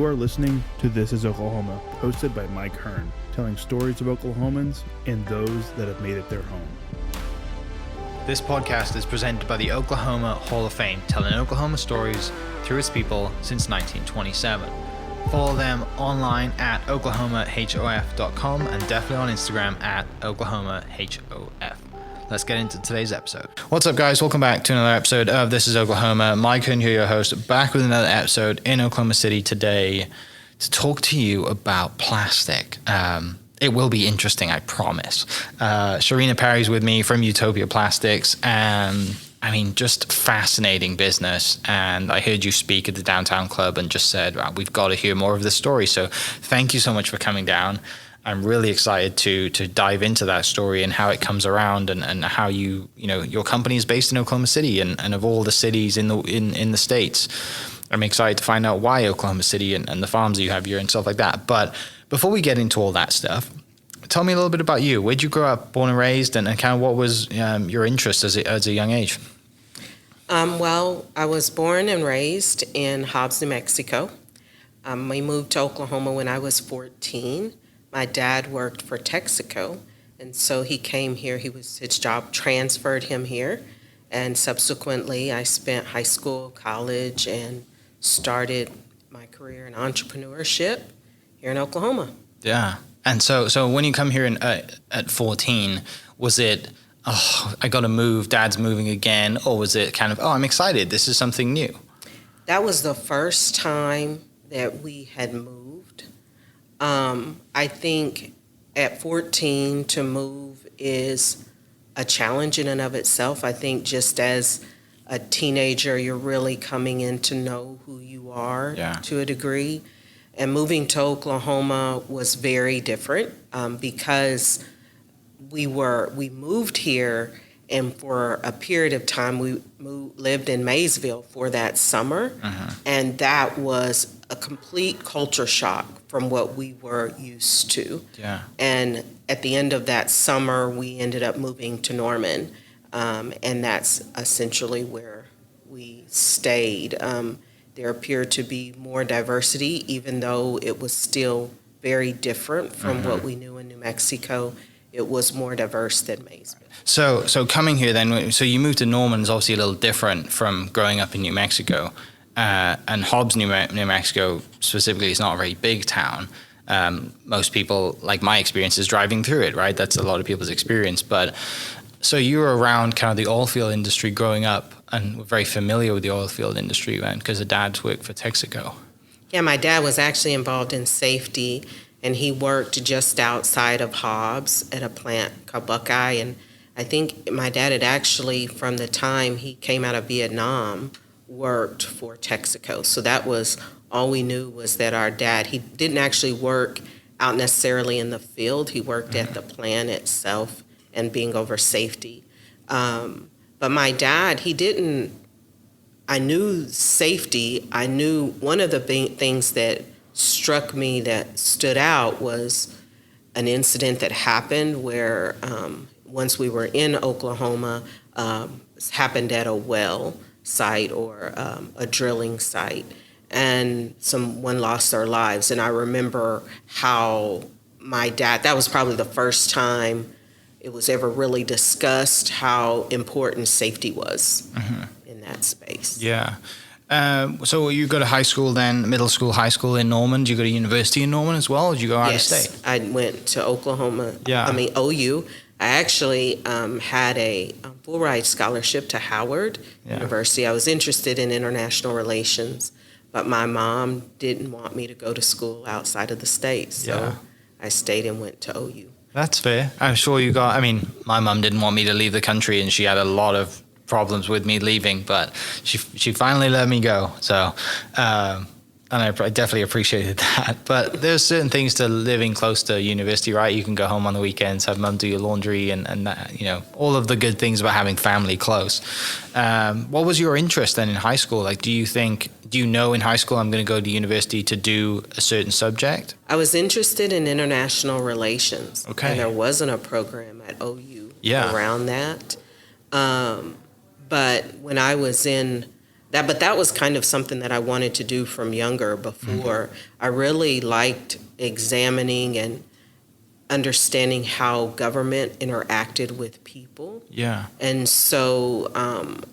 You are listening to This is Oklahoma, hosted by Mike Hearn, telling stories of Oklahomans and those that have made it their home. This podcast is presented by the Oklahoma Hall of Fame, telling Oklahoma stories through its people since 1927. Follow them online at oklahomahof.com and definitely on Instagram at oklahomahof. Let's get into today's episode. What's up, guys? Welcome back to another episode of This is Oklahoma. Mike Hearn here, your host, back with another episode in Oklahoma City today to talk to you about plastic. It will be interesting, I promise. Sharina Perry's with me from Utopia Plastix, and I mean, just fascinating business. And I heard you speak at the Downtown Club and just said, wow, we've got to hear more of this story. So thank you so much for coming down. I'm really excited to dive into that story and how it comes around and how you know, your company is based in Oklahoma City and of all the cities in the States. I'm excited to find out why Oklahoma City and the farms that you have here and stuff like that. But before we get into all that stuff, tell me a little bit about you. Where'd you grow up, born and raised, and kind of what was your interest as a young age? Well, I was born and raised in Hobbs, New Mexico. We moved to Oklahoma when I was 14. My dad worked for Texaco, and so he came here. His job transferred him here, and subsequently I spent high school, college, and started my career in entrepreneurship here in Oklahoma. Yeah. And so when you come here at 14, was it, oh, I got to move, Dad's moving again, or was it kind of, oh, I'm excited, this is something new? That was the first time that we had moved. I think at 14 to move is a challenge in and of itself. I think just as a teenager, you're really coming in to know who you are to a degree. And moving to Oklahoma was very different because we moved here, and for a period of time we lived in Maysville for that summer, and that was a complete culture shock from what we were used to. Yeah. And at the end of that summer, we ended up moving to Norman, and that's essentially where we stayed. There appeared to be more diversity, even though it was still very different from what we knew in New Mexico. It was more diverse than Maysville. So coming here then, so you moved to Norman is obviously a little different from growing up in New Mexico. And Hobbs, New Mexico specifically is not a very big town. Most people, like my experience, is driving through it, right? That's a lot of people's experience. But so you were around kind of the oil field industry growing up and were very familiar with the oil field industry because of Dad's work for Texaco. Yeah, my dad was actually involved in safety, and he worked just outside of Hobbs at a plant called Buckeye. And I think my dad had actually, from the time he came out of Vietnam, worked for Texaco. So that was all we knew, was that our dad, he didn't actually work out necessarily in the field. He worked at the plant itself and being over safety. But my dad, I knew safety. I knew one of the things that struck me that stood out was an incident that happened where once we were in Oklahoma, happened at a well site or a drilling site, and someone lost their lives. And I remember how my dad, that was probably the first time it was ever really discussed how important safety was in that space. Yeah. So you go to high school then, middle school, high school in Norman. Did you go to university in Norman as well, or did you go out of state? Yes, I went to Oklahoma, OU. I actually had a full ride scholarship to Howard University. I was interested in international relations, but my mom didn't want me to go to school outside of the state, so I stayed and went to OU. That's fair. I'm sure my mom didn't want me to leave the country, and she had a lot of problems with me leaving, but she finally let me go. So, and I definitely appreciated that. But there's certain things to living close to university, right? You can go home on the weekends, have mom do your laundry, and that, all of the good things about having family close. What was your interest then in high school? Like, do you know in high school I'm going to go to university to do a certain subject? I was interested in international relations. Okay. And there wasn't a program at OU around that. But when I was in But that was kind of something that I wanted to do from younger before. I really liked examining and understanding how government interacted with people. Yeah. And so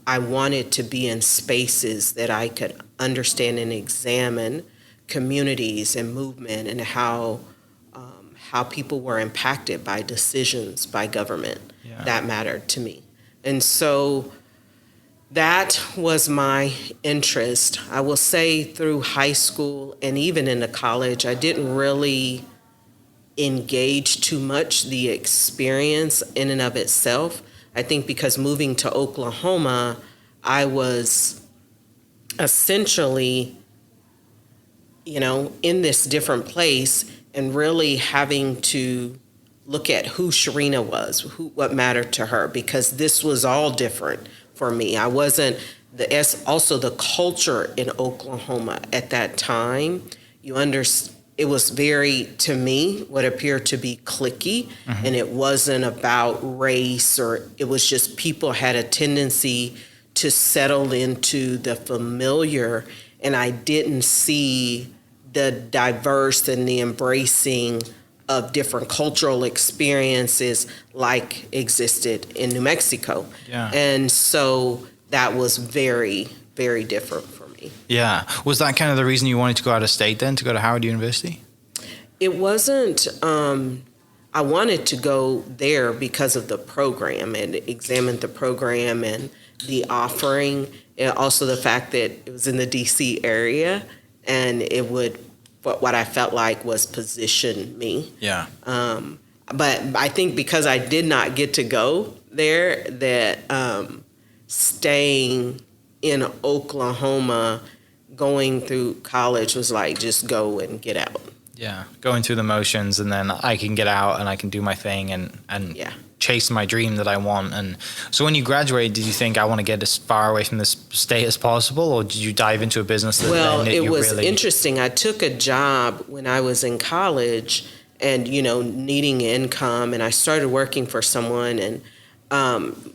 I wanted to be in spaces that I could understand and examine communities and movement and how people were impacted by decisions by government. Yeah. That mattered to me. And so that was my interest. I will say through high school and even into college, I didn't really engage too much the experience in and of itself. I think because moving to Oklahoma, I was essentially, in this different place and really having to look at who Sharina was, what mattered to her, because this was all different for me. I wasn't also the culture in Oklahoma at that time. It was very, to me, what appeared to be cliquey, and it wasn't about race, or it was just people had a tendency to settle into the familiar, and I didn't see the diverse and the embracing of different cultural experiences like existed in New Mexico. Yeah. And so that was very, very different for me. Yeah. Was that kind of the reason you wanted to go out of state then, to go to Howard University? It wasn't, I wanted to go there because of the program and examine the program and the offering, and also the fact that it was in the DC area and it would, what I felt like was position me. Yeah. But I think because I did not get to go there, that staying in Oklahoma, going through college was like, just go and get out. Yeah. Going through the motions, and then I can get out and I can do my thing and Yeah. chase my dream that I want. And so when you graduated, did you think I want to get as far away from this state as possible, or did you dive into a business that Well, then it was really interesting. I took a job when I was in college and, needing income, and I started working for someone, and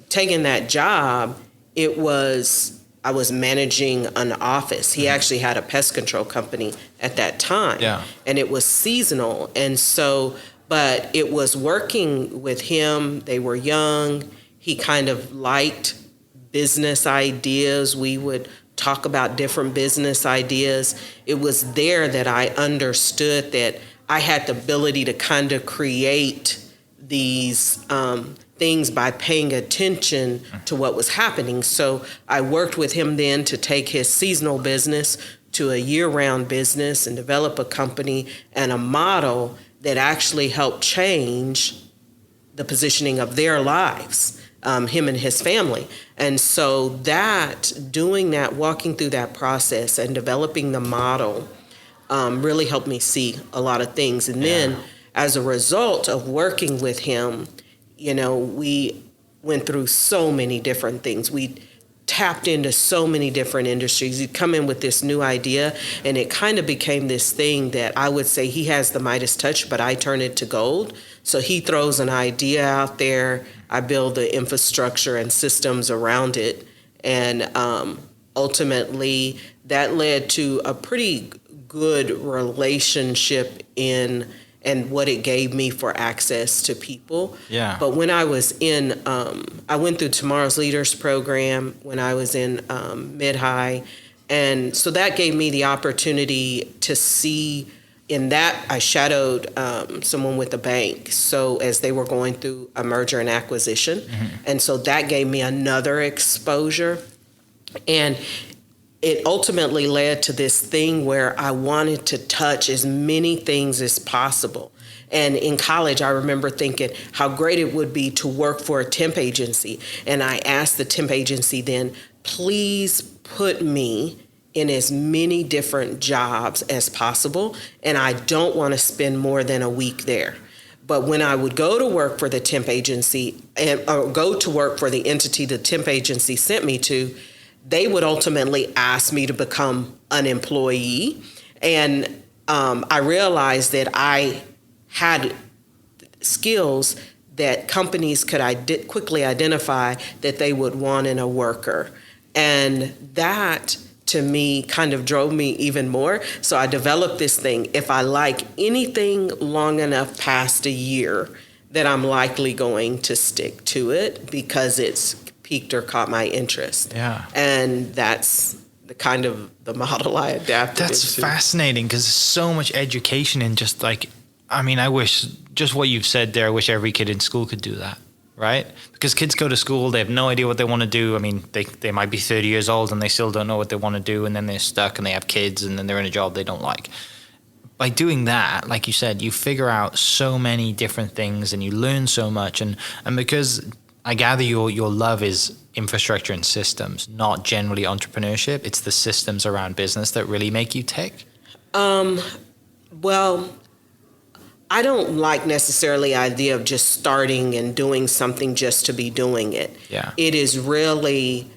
taking that job, I was managing an office. He actually had a pest control company at that time. Yeah. And it was seasonal. And so, but it was working with him. They were young. He kind of liked business ideas. We would talk about different business ideas. It was there that I understood that I had the ability to kind of create these things by paying attention to what was happening. So I worked with him then to take his seasonal business to a year-round business and develop a company and a model that actually helped change the positioning of their lives, him and his family. And so doing that, walking through that process and developing the model really helped me see a lot of things. And then as a result of working with him, we went through so many different things. We tapped into so many different industries. He'd come in with this new idea, and it kind of became this thing that I would say he has the Midas touch, but I turn it to gold. So he throws an idea out there, I build the infrastructure and systems around it, and ultimately that led to a pretty good relationship and what it gave me for access to people. Yeah. But when I was in, I went through Tomorrow's Leaders program when I was in mid-high. And so that gave me the opportunity to see, in that I shadowed someone with a bank. So as they were going through a merger and acquisition. And so that gave me another exposure. And it ultimately led to this thing where I wanted to touch as many things as possible. And in college, I remember thinking how great it would be to work for a temp agency. And I asked the temp agency then, please put me in as many different jobs as possible. And I don't want to spend more than a week there. But when I would go to work for the temp agency or go to work for the entity the temp agency sent me to, they would ultimately ask me to become an employee. And I realized that I had skills that companies could quickly identify that they would want in a worker. And that, to me, kind of drove me even more. So I developed this thing. If I like anything long enough past a year, then I'm likely going to stick to it because it's piqued or caught my interest. Yeah. And that's the kind of the model I adapted That's into. fascinating because there's so much education in just like, I mean, I wish just what you've said there, I wish every kid in school could do that, right? Because kids go to school, they have no idea what they want to do. I mean, they might be 30 years old and they still don't know what they want to do, and then they're stuck and they have kids and then they're in a job they don't like. By doing that, like you said, you figure out so many different things and you learn so much. And because I gather your love is infrastructure and systems, not generally entrepreneurship. It's the systems around business that really make you tick. Well, I don't like necessarily the idea of just starting and doing something just to be doing it. Yeah. It is really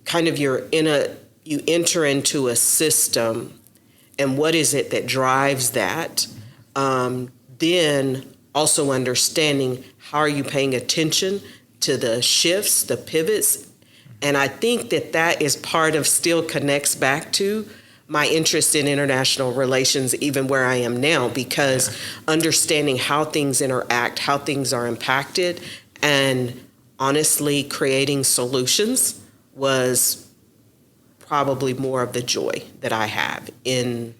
kind of you enter into a system, and what is it that drives that? Then also understanding how are you paying attention to the shifts, the pivots. And I think that is part of, still connects back to my interest in international relations, even where I am now, because understanding how things interact, how things are impacted, and honestly creating solutions was probably more of the joy that I have in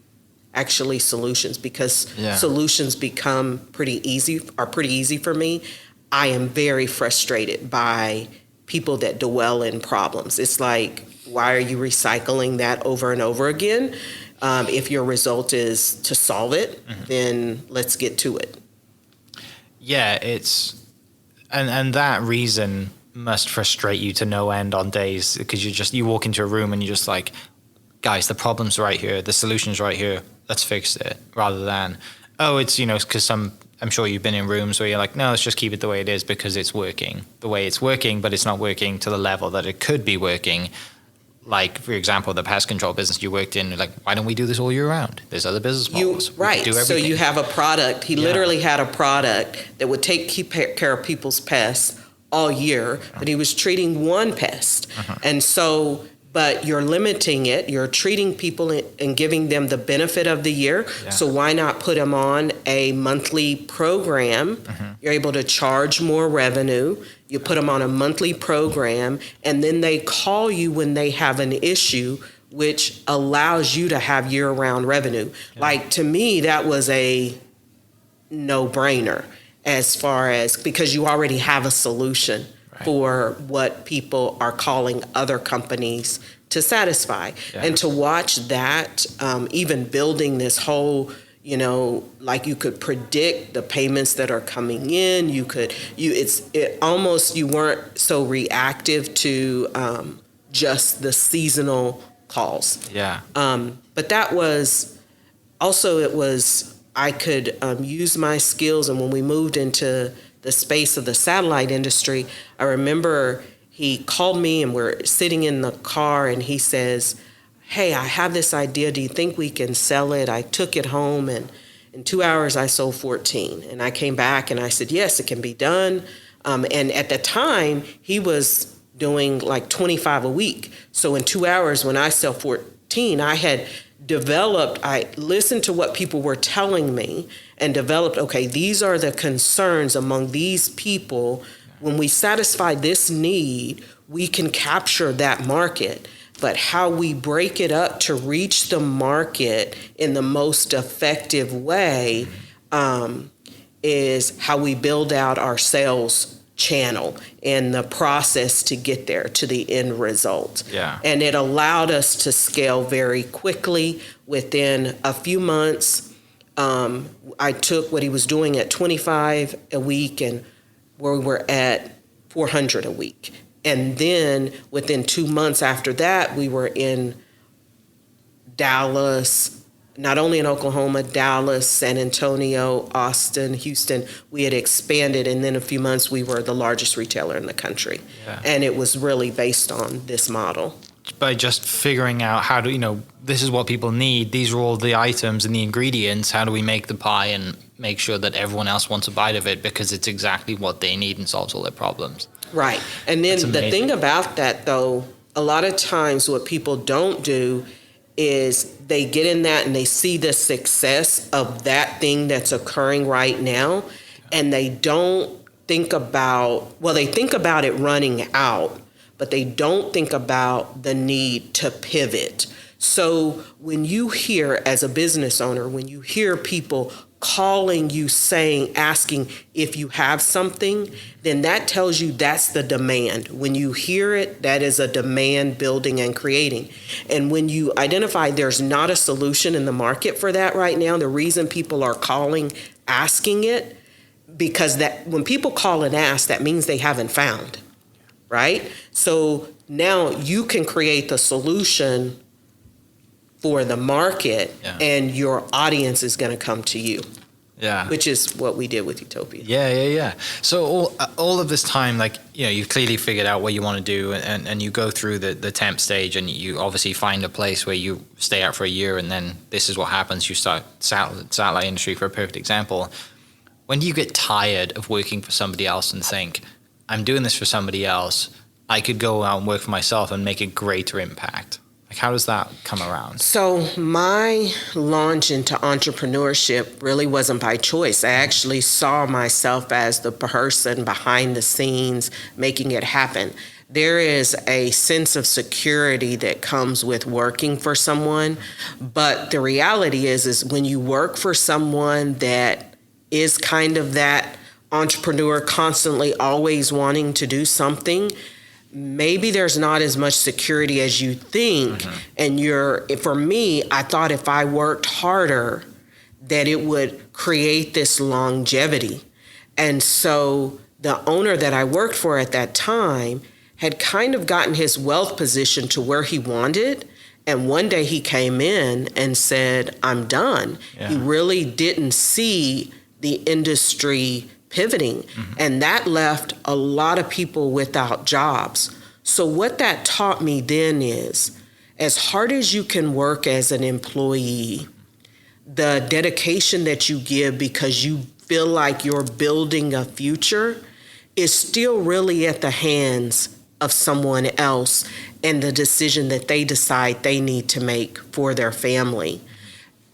actually solutions, because solutions become pretty easy for me. I am very frustrated by people that dwell in problems. It's like, why are you recycling that over and over again? If your result is to solve it, then let's get to it. Yeah, and that reason must frustrate you to no end on days, because you walk into a room and you're just like, guys, the problem's right here, the solution's right here, let's fix it, rather than, oh, it's, because I'm sure you've been in rooms where you're like, no, let's just keep it the way it is because it's working the way it's working, but it's not working to the level that it could be working. Like, for example, the pest control business you worked in, like, why don't we do this all year round? There's other business models. Right. So you have a product. He literally had a product that would keep care of people's pests all year, but he was treating one pest. And so, but you're limiting it. You're treating people and giving them the benefit of the year. So why not put them on a monthly program? You're able to charge more revenue. You put them on a monthly program, and then they call you when they have an issue, which allows you to have year-round revenue. Like, to me, that was a no-brainer as far as, because you already have a solution for what people are calling other companies to satisfy. And to watch that, even building this whole, like, you could predict the payments that are coming in. You weren't so reactive to just the seasonal calls. But that was also, I could use my skills. And when we moved into the space of the satellite industry, I remember he called me and we're sitting in the car and he says, hey, I have this idea. Do you think we can sell it? I took it home and in 2 hours I sold 14. And I came back and I said, yes, it can be done. And at the time he was doing like 25 a week. So in 2 hours when I sell 14, I listened to what people were telling me and developed, okay, these are the concerns among these people. When we satisfy this need, we can capture that market. But how we break it up to reach the market in the most effective way is how we build out our sales channel and the process to get there to the end result. And it allowed us to scale very quickly. Within a few months, I took what he was doing at 25 a week and where we were at 400 a week. And then within 2 months after that, we were in Dallas, not only in Oklahoma, Dallas, San Antonio, Austin, Houston. We had expanded, and then a few months we were the largest retailer in the country. And it was really based on this model. By just figuring out how to, this is what people need. These are all the items and the ingredients. How do we make the pie and make sure that everyone else wants a bite of it because it's exactly what they need and solves all their problems? Right. And then the thing about that, though, a lot of times what people don't do is they get in that and they see the success of that thing that's occurring right now, and they don't think about, well, they think about it running out, but they don't think about the need to pivot. So when you hear, as a business owner, when you hear people calling you saying, asking if you have something, then that tells you that's the demand. When you hear it, that is a demand building and creating. And when you identify there's not a solution in the market for that right now, the reason people are calling, asking it, because that when people call and ask, that means they haven't found, right? So now you can create the solution for the market, and your audience is going to come to you. Yeah. Which is what we did with Utopia. Yeah. So all of this time, like, you know, you've clearly figured out what you want to do, and you go through the temp stage, and you obviously find a place where you stay out for a year, and then this is what happens. You start satellite industry, for a perfect example. When do you get tired of working for somebody else and think, I'm doing this for somebody else, I could go out and work for myself and make a greater impact? Like, how does that come around? So my launch into entrepreneurship really wasn't by choice. I actually saw myself as the person behind the scenes making it happen. There is a sense of security that comes with working for someone, but the reality is when you work for someone that is kind of that entrepreneur, constantly always wanting to do something, maybe there's not as much security as you think. And for me, I thought if I worked harder, that it would create this longevity. And so the owner that I worked for at that time had kind of gotten his wealth position to where he wanted. And one day he came in and said, I'm done. Yeah. He really didn't see the industry pivoting. And that left a lot of people without jobs. So what that taught me then is, as hard as you can work as an employee, the dedication that you give because you feel like you're building a future is still really at the hands of someone else and the decision that they decide they need to make for their family.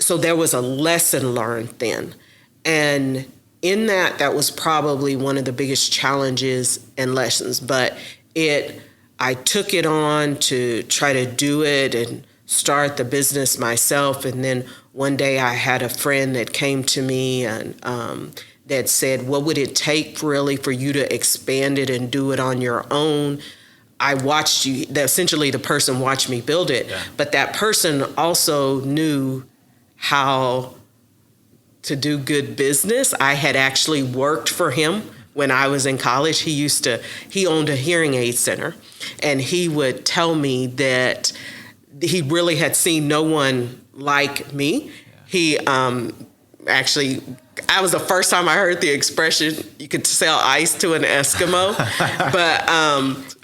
So there was a lesson learned then. And in that was probably one of the biggest challenges and lessons, but I took it on to try to do it and start the business myself. And then one day I had a friend that came to me and that said, what would it take really for you to expand it and do it on your own? I watched you, essentially the person watched me build it, but that person also knew how to do good business. I had actually worked for him when I was in college. He owned a hearing aid center, and he would tell me that he really had seen no one like me. He actually, I was the first time I heard the expression, you could sell ice to an Eskimo, but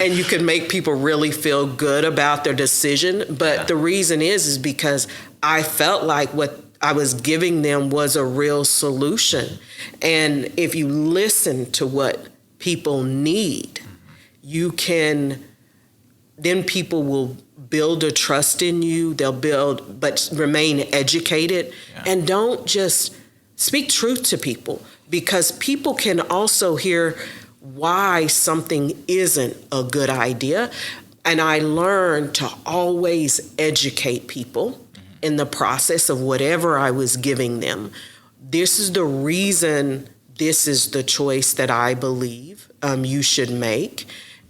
and you could make people really feel good about their decision. But the reason is because I felt like what I was giving them was a real solution. And if you listen to what people need, then people will build a trust in you. They'll but remain educated. And don't just speak truth to people, because people can also hear why something isn't a good idea. And I learned to always educate people in the process of whatever I was giving them. This is the reason, this is the choice that I believe you should make.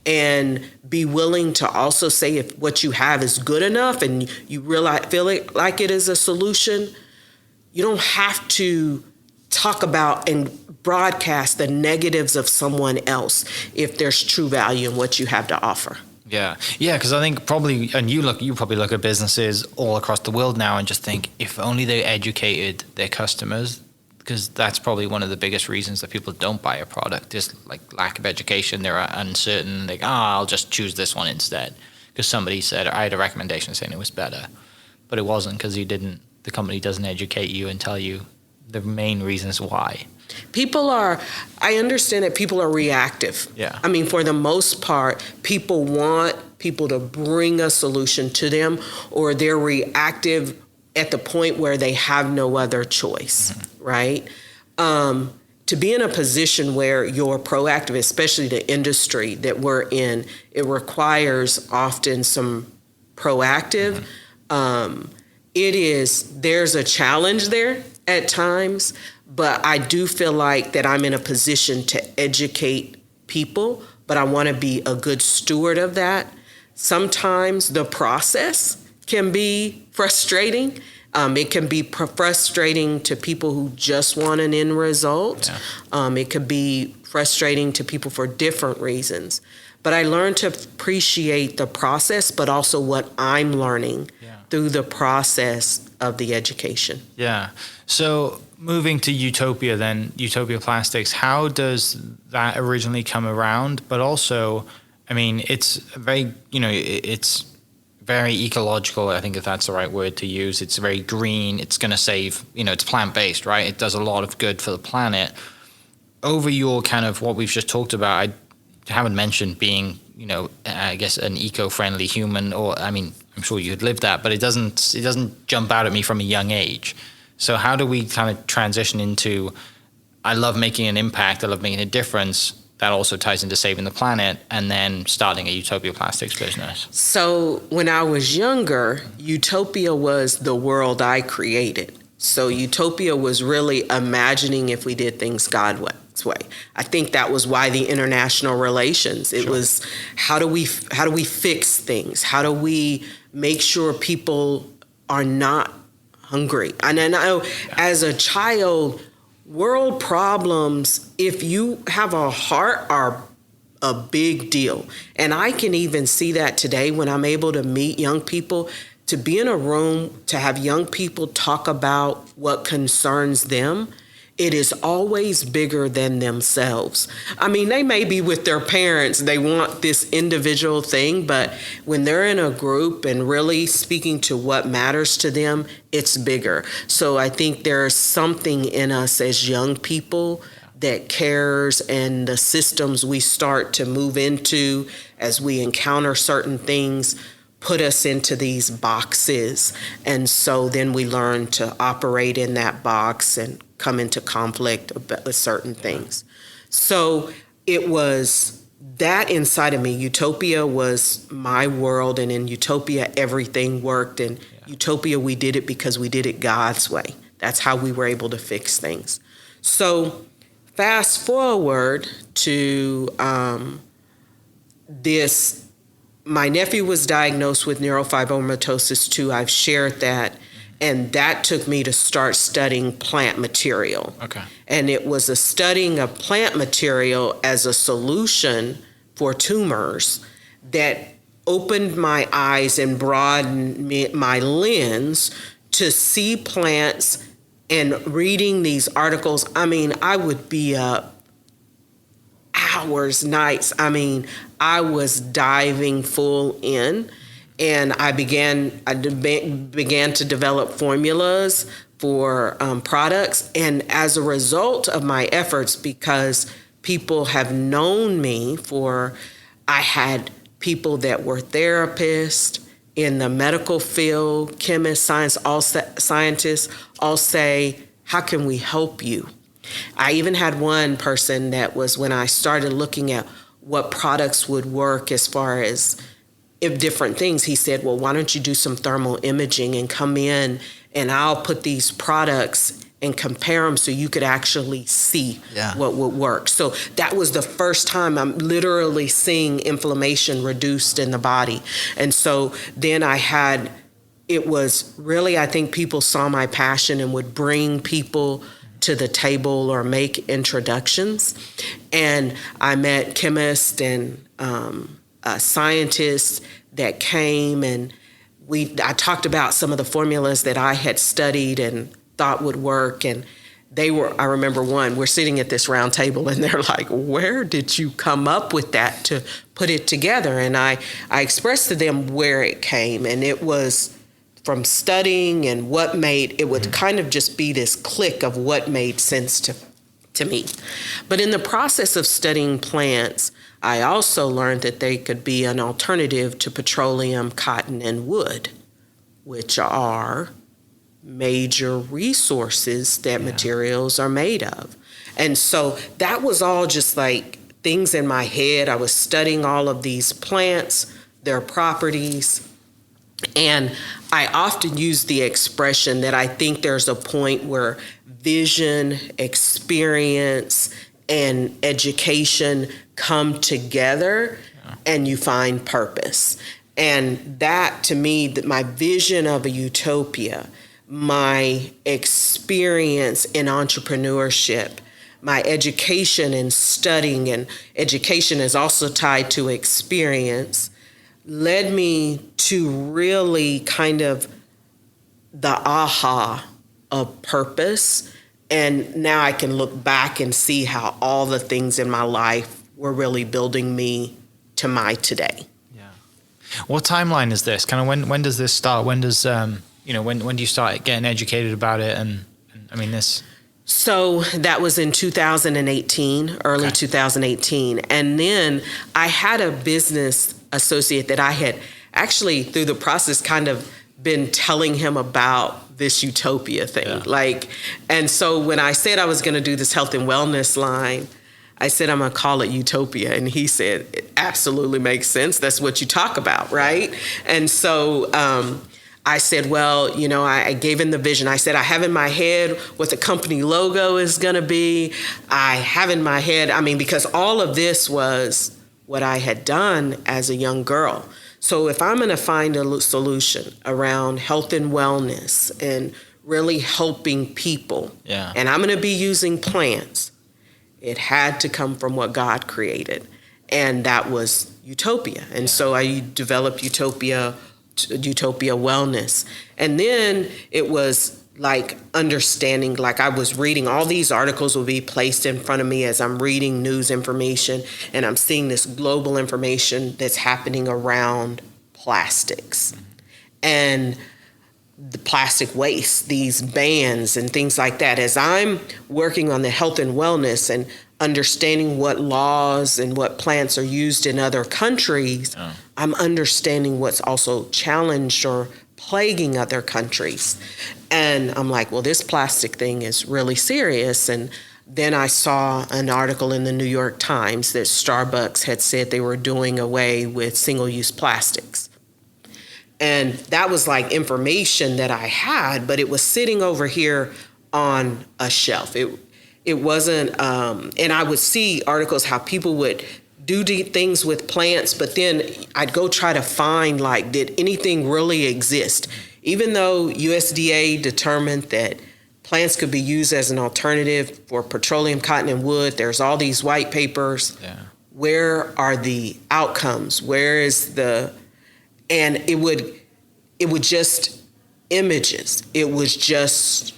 And be willing to also say if what you have is good enough and you feel like it is a solution, you don't have to talk about and broadcast the negatives of someone else if there's true value in what you have to offer. Yeah, because I think probably, and you probably look at businesses all across the world now and just think, if only they educated their customers, because that's probably one of the biggest reasons that people don't buy a product, is like lack of education. They're uncertain, like, I'll just choose this one instead, because somebody said, I had a recommendation saying it was better, but it wasn't, because the company doesn't educate you and tell you the main reasons why. I understand that people are reactive. Yeah. I mean, for the most part, people want people to bring a solution to them, or they're reactive at the point where they have no other choice, right? To be in a position where you're proactive, especially the industry that we're in, it requires often some proactive. There's a challenge there at times, but I do feel like that I'm in a position to educate people, but I want to be a good steward of that. Sometimes the process can be frustrating. It can be frustrating to people who just want an end result. Yeah. It could be frustrating to people for different reasons. But I learned to appreciate the process, but also what I'm learning through the process of the education. Yeah. So moving to Utopia then, Utopia Plastix, how does that originally come around? But also, I mean, it's very, it's very ecological, I think if that's the right word to use. It's very green. It's going to save, it's plant-based, right? It does a lot of good for the planet. Over your kind of what we've just talked about, I haven't mentioned being, I guess an eco-friendly human, or, I mean, I'm sure you could live that, but it doesn't jump out at me from a young age. So how do we kind of transition into, I love making an impact, I love making a difference, that also ties into saving the planet, and then starting a Utopia Plastix business? So when I was younger, Utopia was the world I created. So Utopia was really imagining if we did things God's way. I think that was why the international relations. It was how do we fix things? How do we make sure people are not hungry? And I know as a child, world problems, if you have a heart, are a big deal. And I can even see that today when I'm able to meet young people, to be in a room, to have young people talk about what concerns them. It is always bigger than themselves. I mean, they may be with their parents, they want this individual thing, but when they're in a group and really speaking to what matters to them, it's bigger. So I think there's something in us as young people that cares, and the systems we start to move into as we encounter certain things put us into these boxes. And so then we learn to operate in that box and come into conflict with certain things. So it was that inside of me. Utopia was my world, and in Utopia, everything worked. And Utopia, we did it because we did it God's way. That's how we were able to fix things. So fast forward to this. My nephew was diagnosed with neurofibromatosis 2. I've shared that. And that took me to start studying plant material. Okay. And it was a studying of plant material as a solution for tumors that opened my eyes and broadened my lens to see plants. And reading these articles, I mean, I would be up hours, nights. I mean, I was diving full in. And I began to develop formulas for products. And as a result of my efforts, because people have known me I had people that were therapists in the medical field, chemists, scientists, all say, how can we help you? I even had one person that was, when I started looking at what products would work as far as different things, he said, well, why don't you do some thermal imaging and come in and I'll put these products and compare them so you could actually see what would work. So that was the first time I'm literally seeing inflammation reduced in the body. And so then it was really, I think people saw my passion and would bring people to the table or make introductions. And I met chemists and scientists that came, and I talked about some of the formulas that I had studied and thought would work. And I remember we're sitting at this round table and they're like, where did you come up with that to put it together? And I expressed to them where it came, and it was from studying and it would kind of just be this click of what made sense to me. But in the process of studying plants, I also learned that they could be an alternative to petroleum, cotton, and wood, which are major resources that materials are made of. And so that was all just like things in my head. I was studying all of these plants, their properties, and I often use the expression that I think there's a point where vision, experience, and education come together and you find purpose. And that, to me, that my vision of a utopia, my experience in entrepreneurship, my education in studying, and education is also tied to experience, led me to really kind of the aha of purpose. And now I can look back and see how all the things in my life were really building me to my today. Yeah. What timeline is this? Kind of when does this start? When does when do you start getting educated about it? And I mean this. So that was in 2018, early 2018. And then I had a business associate that I had actually through the process kind of been telling him about this utopia thing. And so when I said I was going to do this health and wellness line, I said, I'm going to call it Utopia. And he said, it absolutely makes sense. That's what you talk about, right? And so I said, well, I gave him the vision. I said, I have in my head what the company logo is going to be. I have in my head, because all of this was what I had done as a young girl. So if I'm going to find a solution around health and wellness and really helping people, and I'm going to be using plants, it had to come from what God created. And that was Utopia. And so I developed Utopia Wellness. And then it was like understanding, like I was reading, all these articles will be placed in front of me as I'm reading news information, and I'm seeing this global information that's happening around plastics and the plastic waste, these bans and things like that. As I'm working on the health and wellness and understanding what laws and what plants are used in other countries, I'm understanding what's also challenged or plaguing other countries. And I'm like, well, this plastic thing is really serious. And then I saw an article in the New York Times that Starbucks had said they were doing away with single-use plastics. And that was like information that I had, but it was sitting over here on a shelf. It wasn't, and I would see articles how people would do things with plants, but then I'd go try to find, like, did anything really exist? Even though USDA determined that plants could be used as an alternative for petroleum, cotton, and wood, there's all these white papers. Where are the outcomes? Where is and it would just images. It was just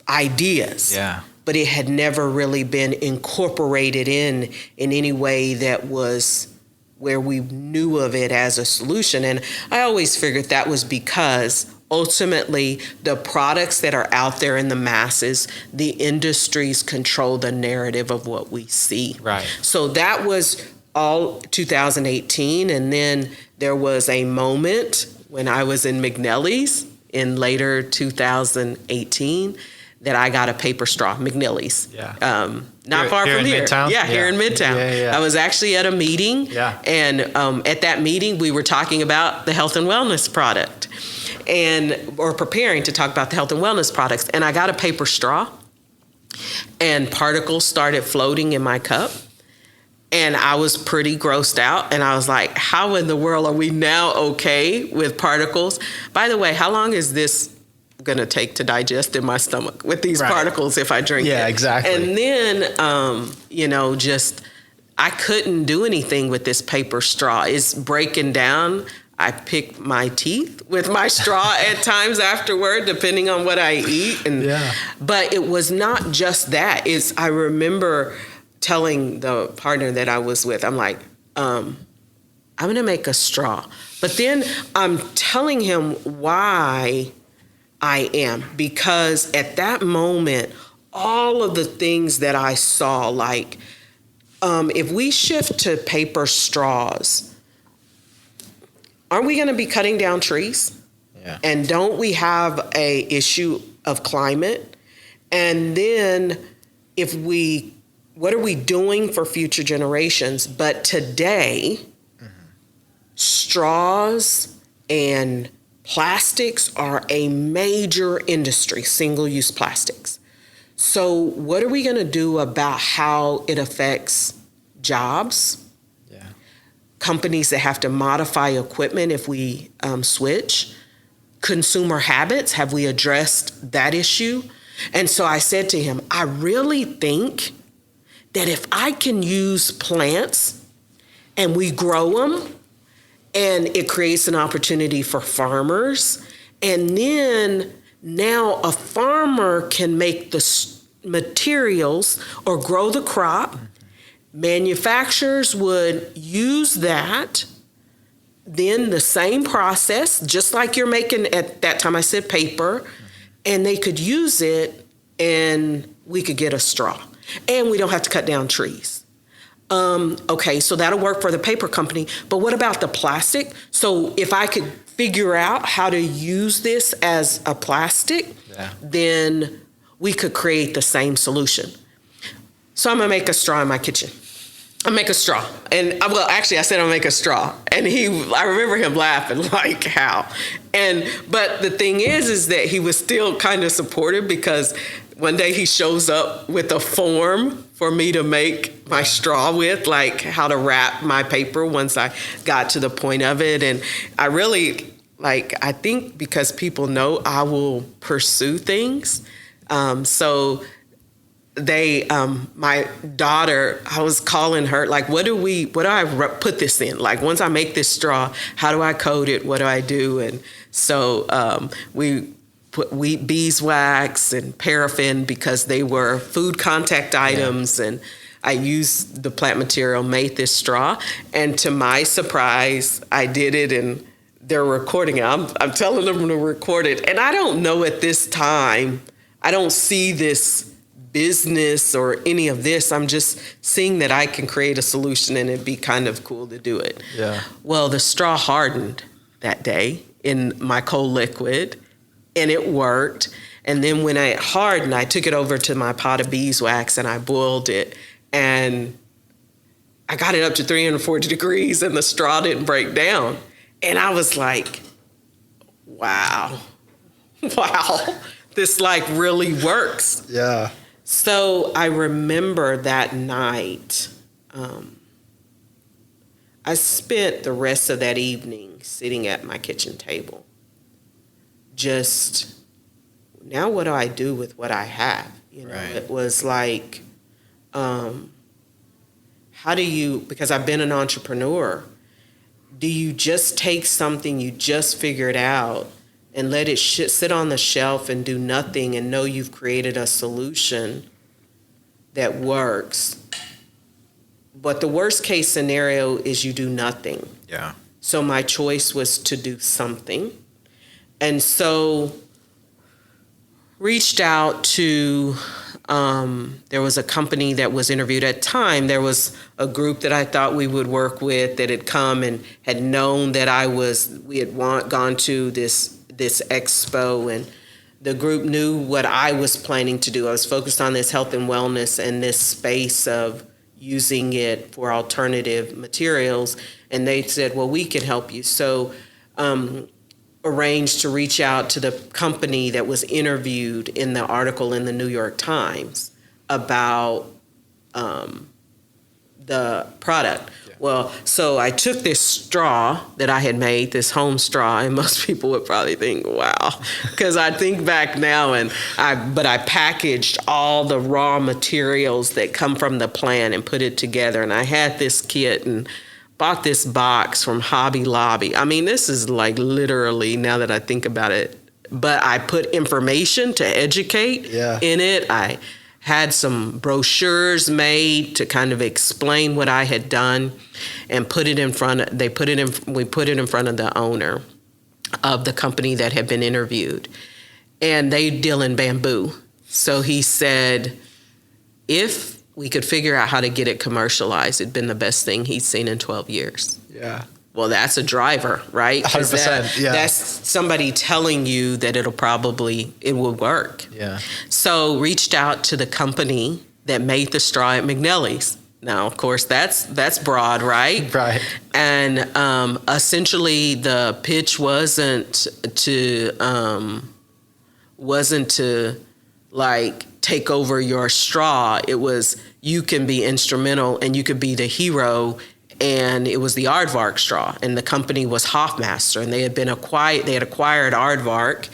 ideas. But it had never really been incorporated in any way that was where we knew of it as a solution. And I always figured that was because ultimately the products that are out there in the masses, the industries control the narrative of what we see. So that was all 2018. And then there was a moment when I was in McNally's in later 2018 that I got a paper straw, McNally's. Not far from here. Midtown? Here in Midtown. I was actually at a meeting, and at that meeting we were talking about the health and wellness product, or preparing to talk about the health and wellness products. And I got a paper straw, and particles started floating in my cup. And I was pretty grossed out, and I was like, how in the world are we now okay with particles? By the way, how long is this going to take to digest in my stomach with these particles if I drink it? Exactly. And then, I couldn't do anything with this paper straw. It's breaking down. I pick my teeth with my straw at times afterward, depending on what I eat. But it was not just that. I remember telling the partner that I was with, I'm like, I'm going to make a straw. But then I'm telling him why I am, because at that moment, all of the things that I saw, like if we shift to paper straws, aren't we going to be cutting down trees? Yeah. And don't we have a issue of climate? And then what are we doing for future generations? But today, straws and plastics are a major industry, single-use plastics. So what are we going to do about how it affects jobs? Yeah. Companies that have to modify equipment if we switch? Consumer habits, have we addressed that issue? And so I said to him, I really think that if I can use plants and we grow them, and it creates an opportunity for farmers, and then now a farmer can make the materials or grow the crop. Manufacturers would use that, then the same process, just like you're making, at that time I said paper, and they could use it and we could get a straw. And we don't have to cut down trees. Okay, so that'll work for the paper company, but what about the plastic? So if I could figure out how to use this as a plastic, then we could create the same solution. So I'm gonna make a straw in my kitchen. I make a straw. And well, actually I said I'll make a straw. And I remember him laughing, like, how? But the thing is that he was still kind of supportive, because one day he shows up with a form for me to make my straw with, like how to wrap my paper once I got to the point of it. And I really, I think because people know I will pursue things. So my daughter, I was calling her, like, what do I put this in? Like, once I make this straw, how do I coat it? What do I do? And so we put beeswax and paraffin, because they were food contact items. And I used the plant material, made this straw. And to my surprise, I did it, and they're recording it. I'm telling them to record it. And I don't know at this time, I don't see this business or any of this. I'm just seeing that I can create a solution and it'd be kind of cool to do it. Yeah. Well, the straw hardened that day in my cold liquid, and it worked. And then when it hardened, I took it over to my pot of beeswax and I boiled it, and I got it up to 340 degrees and the straw didn't break down. And I was like, wow, this really works. Yeah. So I remember that night, I spent the rest of that evening sitting at my kitchen table. Just, now what do I do with what I have? Right. It was like, how do you, because I've been an entrepreneur, do you just take something you just figured out and let it sit on the shelf and do nothing and know you've created a solution that works? But the worst case scenario is you do nothing. Yeah. So my choice was to do something. And so reached out to, there was a company that was interviewed at the time. There was a group that I thought we would work with that had come and had known that we had gone to this expo, and the group knew what I was planning to do. I was focused on this health and wellness and this space of using it for alternative materials. And they said, well, we can help you. So arranged to reach out to the company that was interviewed in the article in the New York Times about the product. Yeah. Well, so I took this straw that I had made, this home straw, and most people would probably think, wow, because I think back now, but I packaged all the raw materials that come from the plant and put it together. And I had this kit and bought this box from Hobby Lobby. I mean, this is literally, now that I think about it, but I put information to educate in it. I had some brochures made to kind of explain what I had done, and we put it in front of the owner of the company that had been interviewed. And they deal in bamboo. So he said, if we could figure out how to get it commercialized. It'd been the best thing he'd seen in 12 years. Yeah. Well, that's a driver, right? 100%. Yeah. That's somebody telling you that it will work. Yeah. So reached out to the company that made the straw at McNally's. Now, of course, that's broad, right? Right. And essentially, the pitch wasn't to like take over your straw. It was, you can be instrumental and you could be the hero. And it was the Aardvark straw, and the company was Hofmaster, and they had acquired Aardvark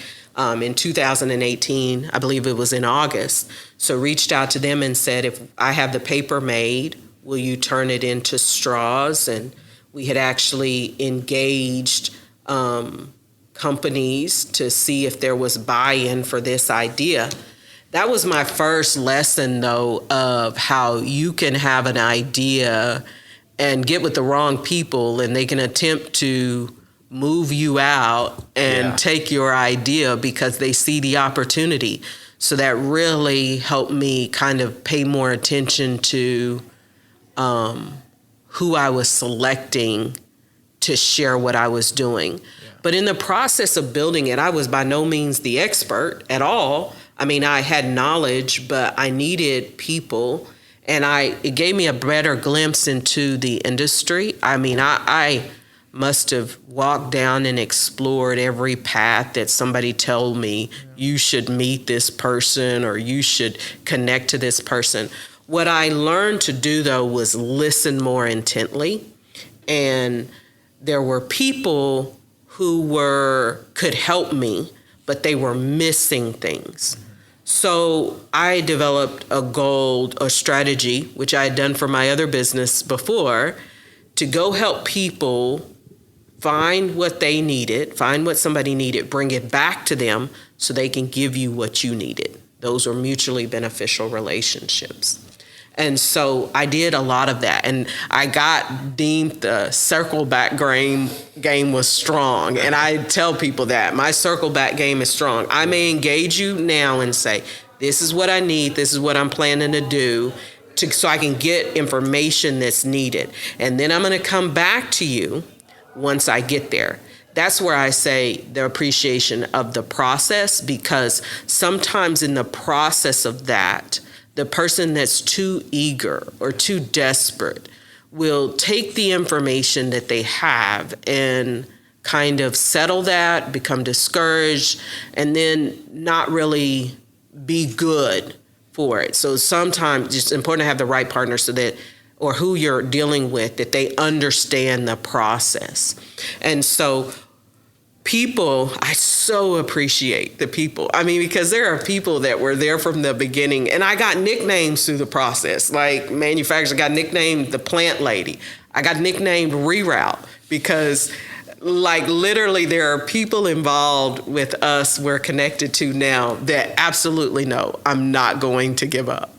in 2018. I believe it was in August. So reached out to them and said, if I have the paper made, will you turn it into straws? And we had actually engaged companies to see if there was buy-in for this idea. That was my first lesson, though, of how you can have an idea and get with the wrong people, and they can attempt to move you out and take your idea because they see the opportunity. So that really helped me kind of pay more attention to who I was selecting to share what I was doing. Yeah. But in the process of building it, I was by no means the expert at all. I mean, I had knowledge, but I needed people. And it gave me a better glimpse into the industry. I mean, I must have walked down and explored every path that somebody told me, you should meet this person or you should connect to this person. What I learned to do, though, was listen more intently. And there were people who could help me, but they were missing things. So I developed a strategy, which I had done for my other business before, to go help people find what they needed, find what somebody needed, bring it back to them so they can give you what you needed. Those were mutually beneficial relationships. And so I did a lot of that. And I got deemed the circle back game was strong. And I tell people that my circle back game is strong. I may engage you now and say, this is what I need. This is what I'm planning to do so I can get information that's needed. And then I'm going to come back to you once I get there. That's where I say the appreciation of the process, because sometimes in the process of that, the person that's too eager or too desperate will take the information that they have and kind of settle that, become discouraged, and then not really be good for it. So sometimes it's important to have the right partner or who you're dealing with, that they understand the process. And so people, I so appreciate the people. I mean, because there are people that were there from the beginning, and I got nicknames through the process. Like manufacturers got nicknamed the plant lady. I got nicknamed Reroute because like literally there are people involved with us we're connected to now that absolutely know I'm not going to give up.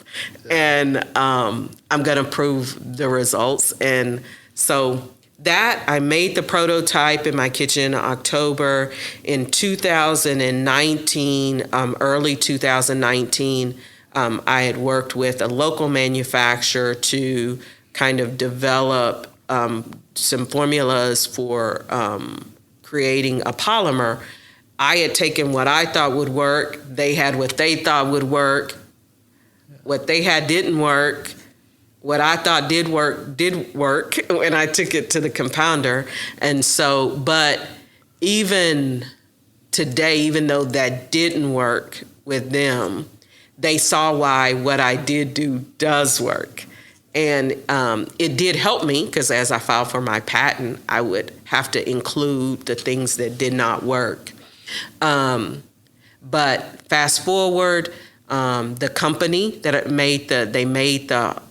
And I'm going to prove the results. And so that I made the prototype in my kitchen in October. In 2019, early 2019, I had worked with a local manufacturer to kind of develop some formulas for creating a polymer. I had taken what I thought would work. They had what they thought would work. What they had didn't work. What I thought did work when I took it to the compounder. And so, but even today, even though that didn't work with them, they saw why what I did do does work. And it did help me because as I filed for my patent, I would have to include the things that did not work. But fast forward, the company that made the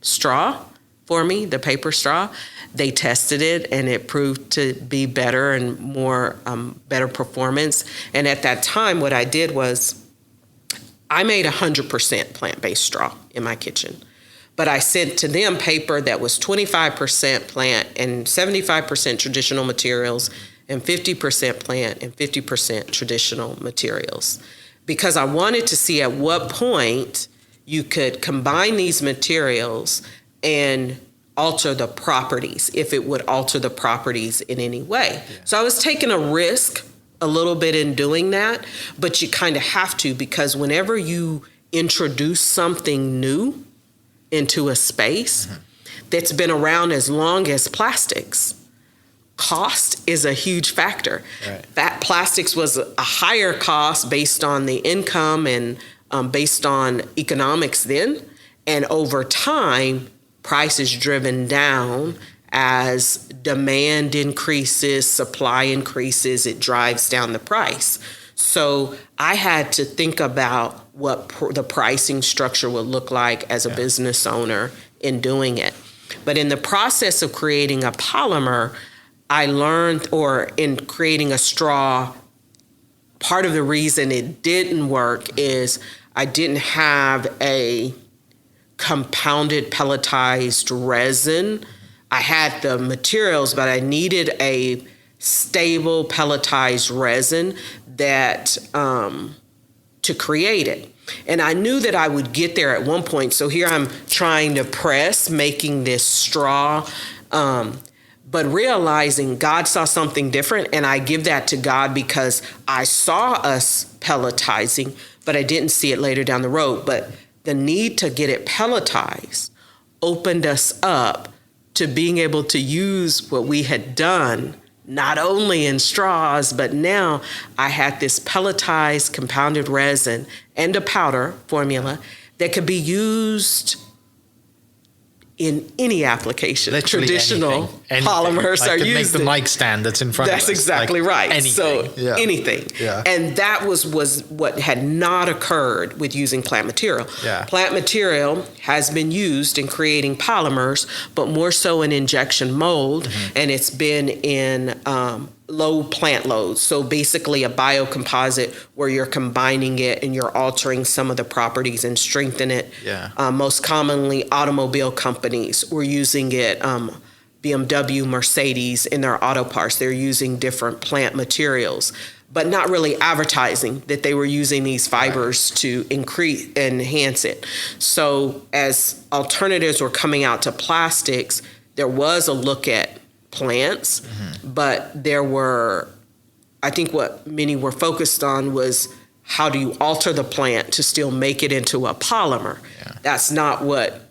straw for me, the paper straw, they tested it and it proved to be better and more better performance. And at that time, what I did was I made 100% plant-based straw in my kitchen. But I sent to them paper that was 25% plant and 75% traditional materials and 50% plant and 50% traditional materials. Because I wanted to see at what point you could combine these materials and alter the properties, if it would alter the properties in any way. Yeah. So I was taking a risk a little bit in doing that, but you kind of have to, because whenever you introduce something new into a space that's been around as long as plastics, cost is a huge factor. Right. That plastics was a higher cost based on the income and based on economics then, and over time, price is driven down as demand increases, supply increases, it drives down the price. So I had to think about what the pricing structure would look like as a business owner in doing it. But in the process of creating a polymer, I learned, or in creating a straw, part of the reason it didn't work is I didn't have a compounded pelletized resin. I had the materials, but I needed a stable pelletized resin that to create it. And I knew that I would get there at one point. So here I'm trying to press, making this straw, but realizing God saw something different, and I give that to God because I saw us pelletizing, but I didn't see it later down the road. But the need to get it pelletized opened us up to being able to use what we had done, not only in straws, but now I had this pelletized compounded resin and a powder formula that could be used in any application. Literally traditional polymers like are to used. Make the mic stand that's in front of us. That's exactly right. Anything. So anything. Yeah. And that was what had not occurred with using plant material. Yeah. Plant material has been used in creating polymers, but more so in injection mold, and it's been in low plant loads. So basically a biocomposite where you're combining it and you're altering some of the properties and strengthen it. Yeah. Most commonly automobile companies were using it, BMW, Mercedes in their auto parts. They're using different plant materials, but not really advertising that they were using these fibers to enhance it. So as alternatives were coming out to plastics, there was a look at plants, but there were, I think what many were focused on was how do you alter the plant to still make it into a polymer? Yeah. That's not what,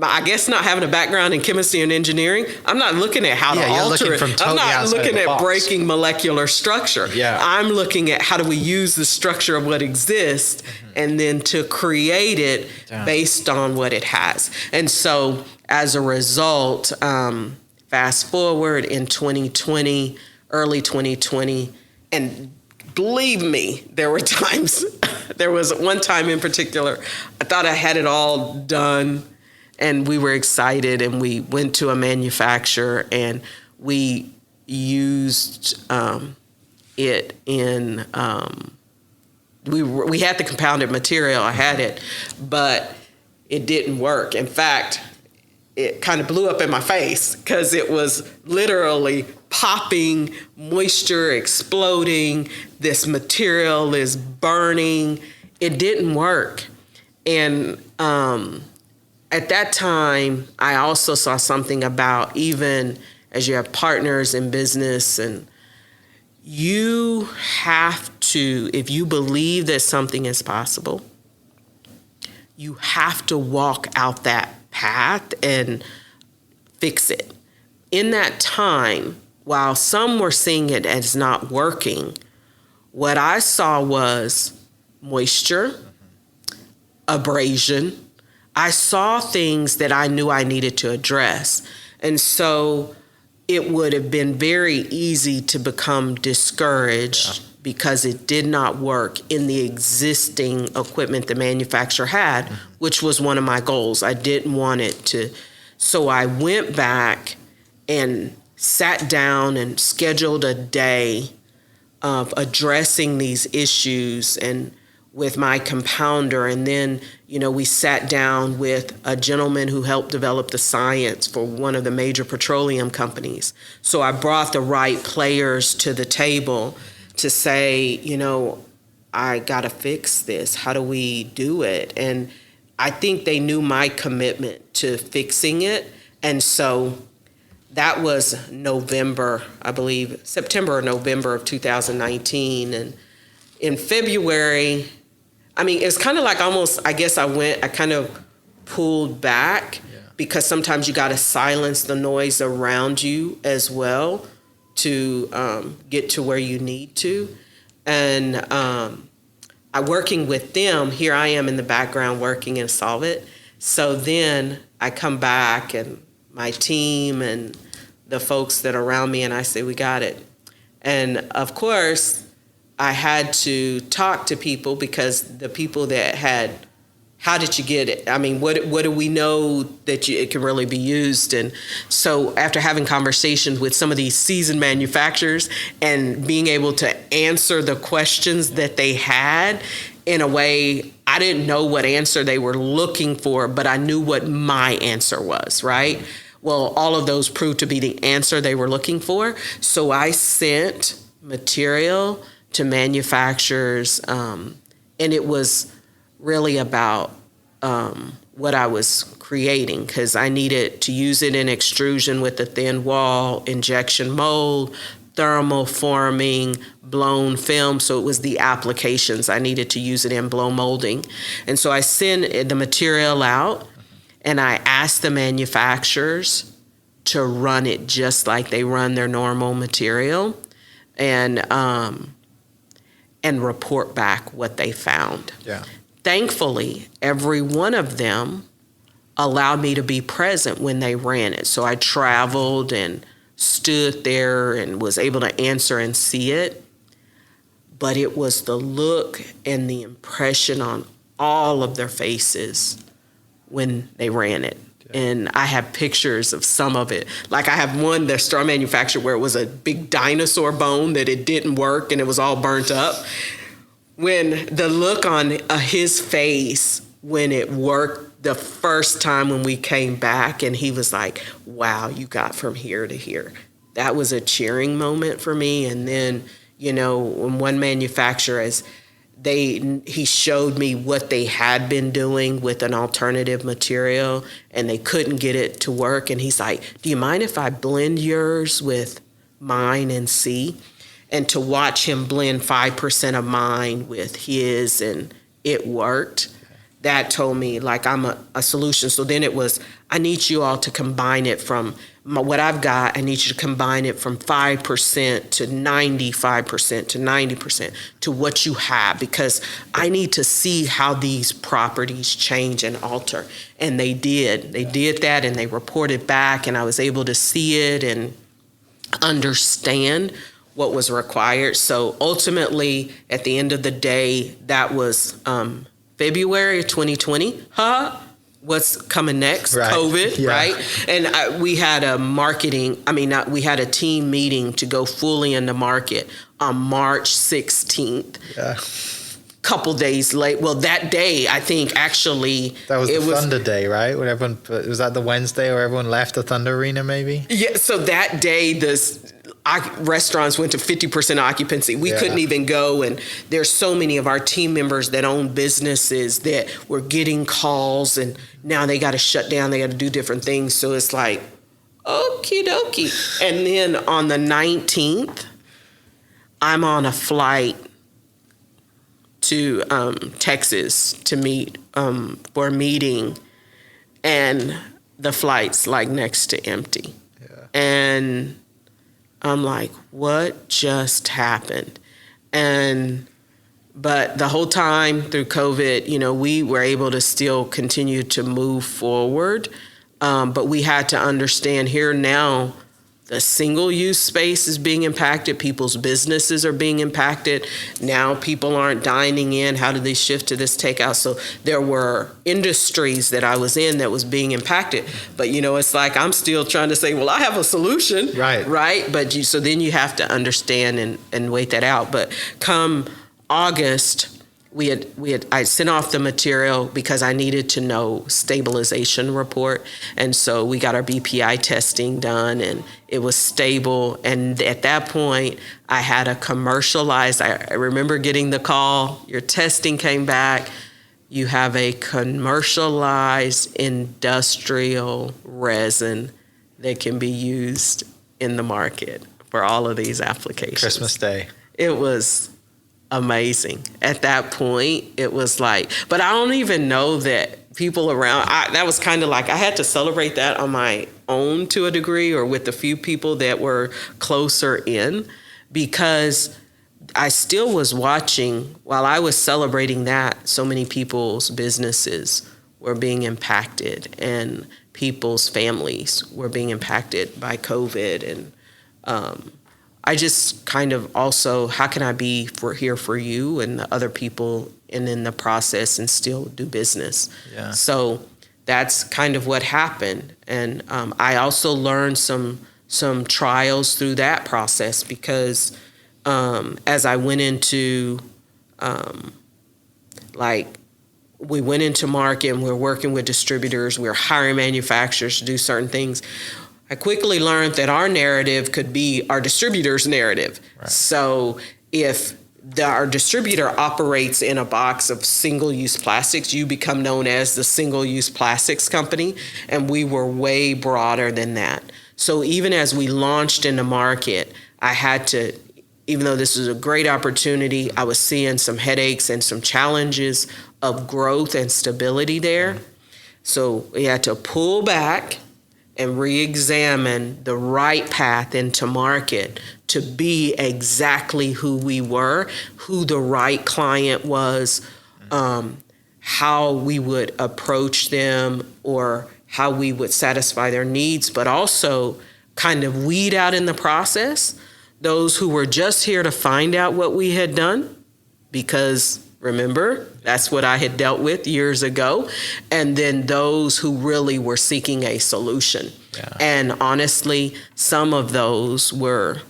I guess not having a background in chemistry and engineering, I'm not looking at how to alter it. I'm not looking at breaking molecular structure. Yeah. I'm looking at how do we use the structure of what exists and then to create it based on what it has. And so as a result, fast forward in 2020, early 2020, and believe me, there were times, there was one time in particular, I thought I had it all done and we were excited and we went to a manufacturer and we used it in, we had the compounded material, I had it, but it didn't work. In fact, it kind of blew up in my face because it was literally popping, moisture exploding, this material is burning. It didn't work. And at that time, I also saw something about, even as you have partners in business, and you have to, if you believe that something is possible, you have to walk out that path and fix it. In that time, while some were seeing it as not working, what I saw was moisture, abrasion. I saw things that I knew I needed to address. And so it would have been very easy to become discouraged because it did not work in the existing equipment the manufacturer had, which was one of my goals. I didn't want it to. So I went back and sat down and scheduled a day of addressing these issues and with my compounder. And then, we sat down with a gentleman who helped develop the science for one of the major petroleum companies. So I brought the right players to the table to say, I got to fix this. How do we do it? And I think they knew my commitment to fixing it. And so that was November, I believe, September or November of 2019. And in February, I mean, it's kind of like almost, I guess I kind of pulled back because sometimes you got to silence the noise around you as well to get to where you need to. And I working with them, here I am in the background working in Solve It. So then I come back and my team and the folks that are around me and I say, we got it. And of course, I had to talk to people because the people that had, how did you get it? I mean, what do we know that it can really be used? And so after having conversations with some of these seasoned manufacturers and being able to answer the questions that they had in a way, I didn't know what answer they were looking for, but I knew what my answer was, right? Well, all of those proved to be the answer they were looking for. So I sent material to manufacturers, and it was really about what I was creating, because I needed to use it in extrusion with a thin wall, injection mold, thermal forming, blown film. So it was the applications I needed to use it in, blow molding. And so I sent the material out and I asked the manufacturers to run it just like they run their normal material and report back what they found. Yeah. Thankfully, every one of them allowed me to be present when they ran it. So I traveled and stood there and was able to answer and see it. But it was the look and the impression on all of their faces when they ran it. And I have pictures of some of it. Like I have one, the straw manufacturer, where it was a big dinosaur bone that it didn't work and it was all burnt up. When the look on his face when it worked the first time when we came back, and he was like, wow, you got from here to here. That was a cheering moment for me. And then, you know, when one manufacturer, he showed me what they had been doing with an alternative material and they couldn't get it to work. And he's like, do you mind if I blend yours with mine and see? And to watch him blend 5% of mine with his and it worked, that told me like I'm a solution. So then it was, I need you all to combine it from what I've got. I need you to combine it from 5% to 95% to 90% to what you have, because I need to see how these properties change and alter. And they did. They did that and they reported back, and I was able to see it and understand what was required. So ultimately, at the end of the day, that was February of 2020. What's coming next? Right. COVID, right? And we had we had a team meeting to go fully into market on March 16th. Yeah. Couple days late. Well, that day, I think actually that was the Thunder Day, right? When everyone, was that the Wednesday where everyone left the Thunder Arena, maybe? Yeah. So that day, restaurants went to 50% occupancy. We couldn't even go, and there's so many of our team members that own businesses that were getting calls, and now they got to shut down. They got to do different things. So it's like, okie dokie. And then on the 19th, I'm on a flight to Texas to meet for a meeting, and the flight's like next to empty. Yeah. And I'm like, what just happened? But the whole time through COVID, you know, we were able to still continue to move forward. But we had to understand here now, the single-use space is being impacted. People's businesses are being impacted. Now people aren't dining in. How do they shift to this takeout? So there were industries that I was in that was being impacted. But, you know, it's like I'm still trying to say, well, I have a solution. Right? But so then you have to understand and wait that out. But come August, I sent off the material because I needed to know stabilization report. And so we got our BPI testing done and it was stable. And at that point, I had a commercialized, I remember getting the call, your testing came back, you have a commercialized industrial resin that can be used in the market for all of these applications. Christmas Day. It was amazing. At that point, it was like, but I don't even know that people around, that was kind of like, I had to celebrate that on my own to a degree, or with the few people that were closer in, because I still was watching, while I was celebrating that, so many people's businesses were being impacted and people's families were being impacted by COVID. And I just kind of also, how can I be here for you and the other people, and in the process and still do business? Yeah. So that's kind of what happened. And I also learned some trials through that process, because as I went into, we went into market and we're working with distributors, we're hiring manufacturers to do certain things. I quickly learned that our narrative could be our distributor's narrative. Right. So if our distributor operates in a box of single-use plastics, you become known as the single-use plastics company, and we were way broader than that. So even as we launched in the market, I had to, even though this was a great opportunity, I was seeing some headaches and some challenges of growth and stability there. So we had to pull back and re-examine the right path into market to be exactly who we were, who the right client was, how we would approach them, or how we would satisfy their needs, but also kind of weed out in the process those who were just here to find out what we had done, because remember, that's what I had dealt with years ago. And then those who really were seeking a solution. Yeah. And honestly, some of those were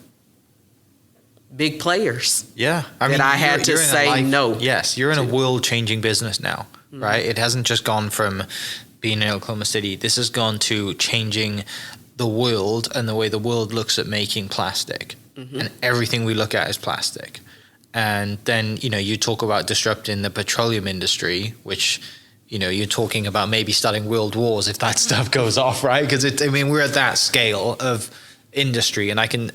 big players. Yeah. I had to say no. Yes, you're in a world-changing business now, right? It hasn't just gone from being in Oklahoma City. This has gone to changing the world and the way the world looks at making plastic. Mm-hmm. And everything we look at is plastic. And then, you talk about disrupting the petroleum industry, which, you're talking about maybe starting world wars if that stuff goes off, right? Because we're at that scale of industry. And I can,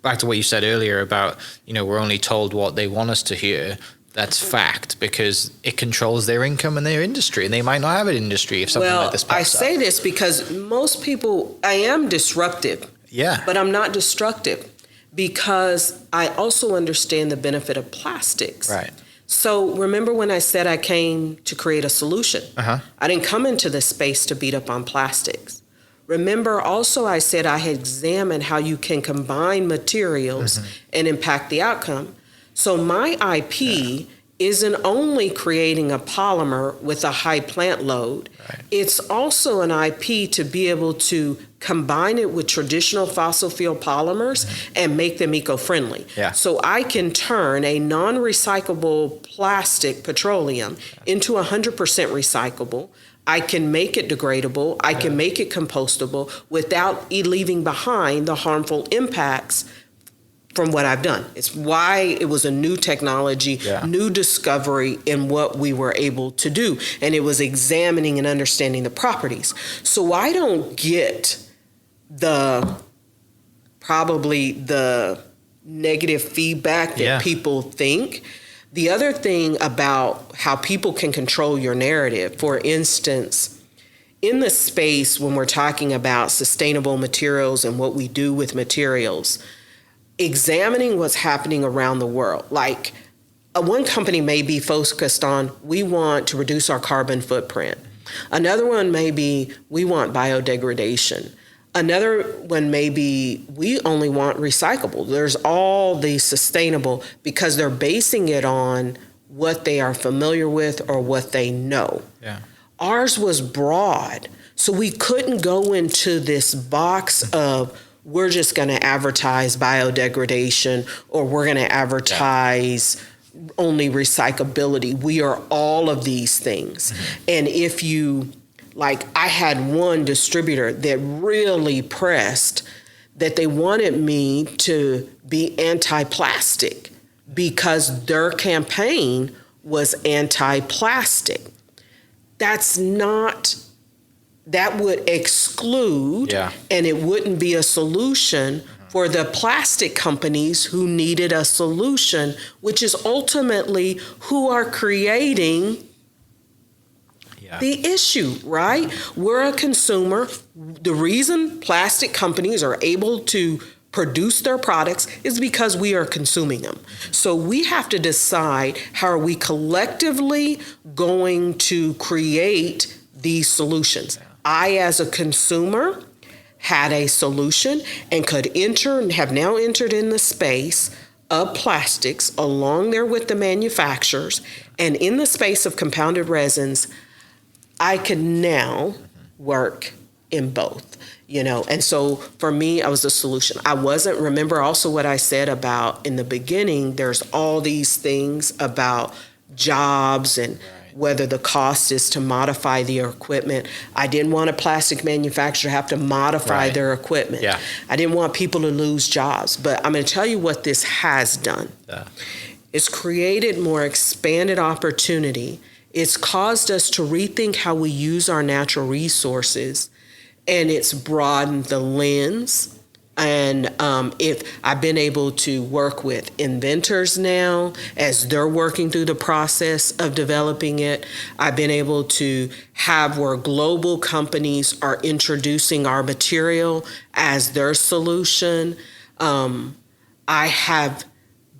back to what you said earlier about, we're only told what they want us to hear. That's fact, because it controls their income and their industry, and they might not have an industry if something like this pops up. I say this because most people, I am disruptive. Yeah. But I'm not destructive, because I also understand the benefit of plastics. Right. So remember when I said I came to create a solution? Uh-huh. I didn't come into this space to beat up on plastics. Remember also I said I had examined how you can combine materials and impact the outcome. So my IP isn't only creating a polymer with a high plant load, it's also an IP to be able to combine it with traditional fossil fuel polymers and make them eco-friendly. Yeah. So I can turn a non-recyclable plastic petroleum into 100% recyclable. I can make it degradable. I can make it compostable without leaving behind the harmful impacts from what I've done. It's why it was a new technology, new discovery in what we were able to do. And it was examining and understanding the properties. So I don't get probably the negative feedback that people think. The other thing about how people can control your narrative, for instance, in the space when we're talking about sustainable materials and what we do with materials, examining what's happening around the world. Like one company may be focused on, we want to reduce our carbon footprint. Another one may be, we want biodegradation. Another one may be, we only want recyclable. There's all these sustainable, because they're basing it on what they are familiar with or what they know. Yeah. Ours was broad, so we couldn't go into this box of, we're just going to advertise biodegradation, or we're going to advertise only recyclability. We are all of these things. And if you, I had one distributor that really pressed that they wanted me to be anti-plastic because their campaign was anti-plastic. that would exclude, and it wouldn't be a solution for the plastic companies who needed a solution, which is ultimately who are creating the issue, right? We're a consumer. The reason plastic companies are able to produce their products is because we are consuming them. So we have to decide, how are we collectively going to create these solutions? I, as a consumer, had a solution and could enter and have now entered in the space of plastics along there with the manufacturers. And in the space of compounded resins, I can now work in both, And so for me, I was the solution. Remember also what I said about in the beginning, there's all these things about jobs and whether the cost is to modify the equipment. I didn't want a plastic manufacturer to have to modify their equipment. I didn't want people to lose jobs. But I'm going to tell you what this has done. It's created more expanded opportunity. It's caused us to rethink how we use our natural resources, and it's broadened the lens. And if I've been able to work with inventors now as they're working through the process of developing it, I've been able to have where global companies are introducing our material as their solution. I have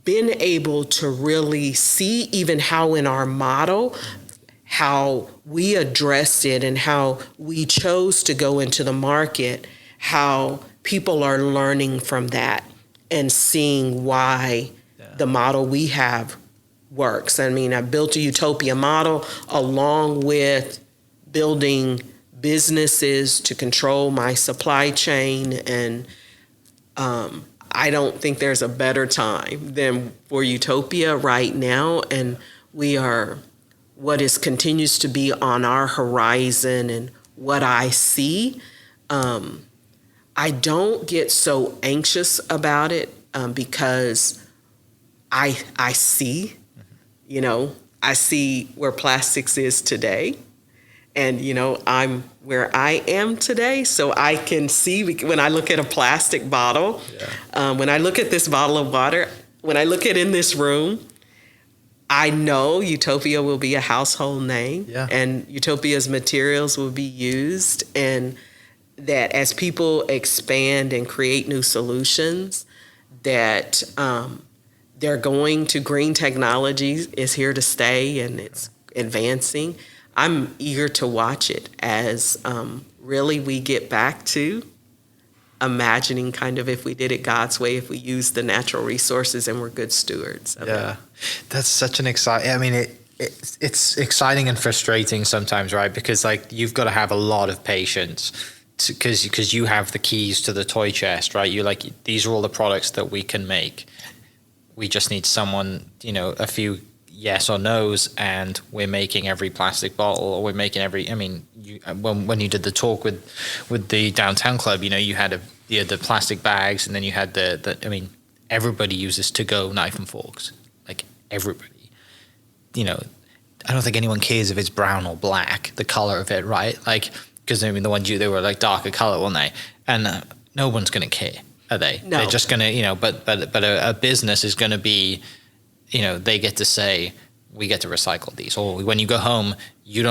been able to really see even how in our model, how we addressed it and how we chose to go into the market, how people are learning from that and seeing why the model we have works. I mean, I built a Utopia model along with building businesses to control my supply chain. And I don't think there's a better time than for Utopia right now. And we are what continues to be on our horizon and what I see. I don't get so anxious about it because I see, I see where plastics is today. And, I'm where I am today. So I can see when I look at a plastic bottle, when I look at this bottle of water, when I look at in this room, I know Utopia will be a household name and Utopia's materials will be used, and that as people expand and create new solutions, that they're going to green technology is here to stay and it's advancing. I'm eager to watch it as really we get back to imagining kind of if we did it God's way, if we use the natural resources and we're good stewards. That's such an exciting, it's exciting and frustrating sometimes, right? Because you've got to have a lot of patience because you have the keys to the toy chest, right? You're like, these are all the products that we can make. We just need someone, a few yes or no's, and we're making every plastic bottle, or we're making every. When you did the talk with the downtown club, you had the plastic bags, and then you had the. Everybody uses to-go knife and forks, everybody. I don't think anyone cares if it's brown or black, the color of it, right? Because the ones they were darker color, weren't they? And no one's gonna care, are they? No. They're just gonna, but a business is gonna be. They get to say, we get to recycle these. Or when you go home, you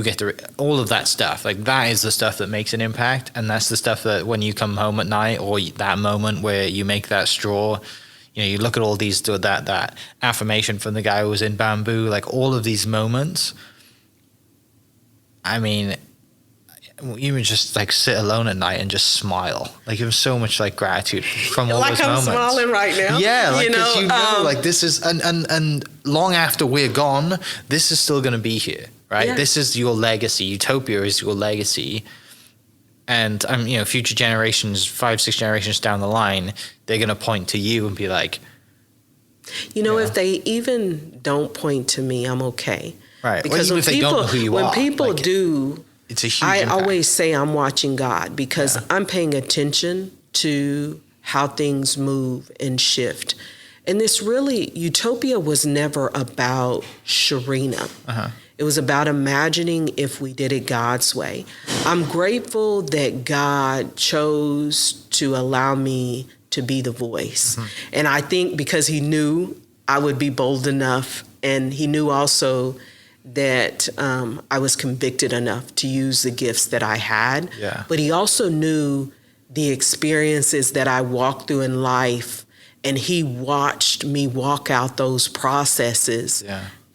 get to, all of that stuff. That is the stuff that makes an impact. And that's the stuff that when you come home at night, or that moment where you make that straw, you look at all these, that affirmation from the guy who was in bamboo, all of these moments. Even just sit alone at night and just smile. You have so much gratitude from all those moments. I'm smiling right now. Yeah, because this is and long after we're gone, this is still going to be here, right? Yeah. This is your legacy. Utopia is your legacy, and future generations, 5-6 generations down the line, they're going to point to you and be like, if they even don't point to me, I'm okay, right? Because if they don't know who you are, when people do. It's a huge impact. Always say I'm watching God because I'm paying attention to how things move and shift. And this really, Utopia was never about Sharina. It was about imagining if we did it God's way. I'm grateful that God chose to allow me to be the voice. And I think because he knew I would be bold enough, and he knew also that I was convicted enough to use the gifts that I had. Yeah. But he also knew the experiences that I walked through in life, and he watched me walk out those processes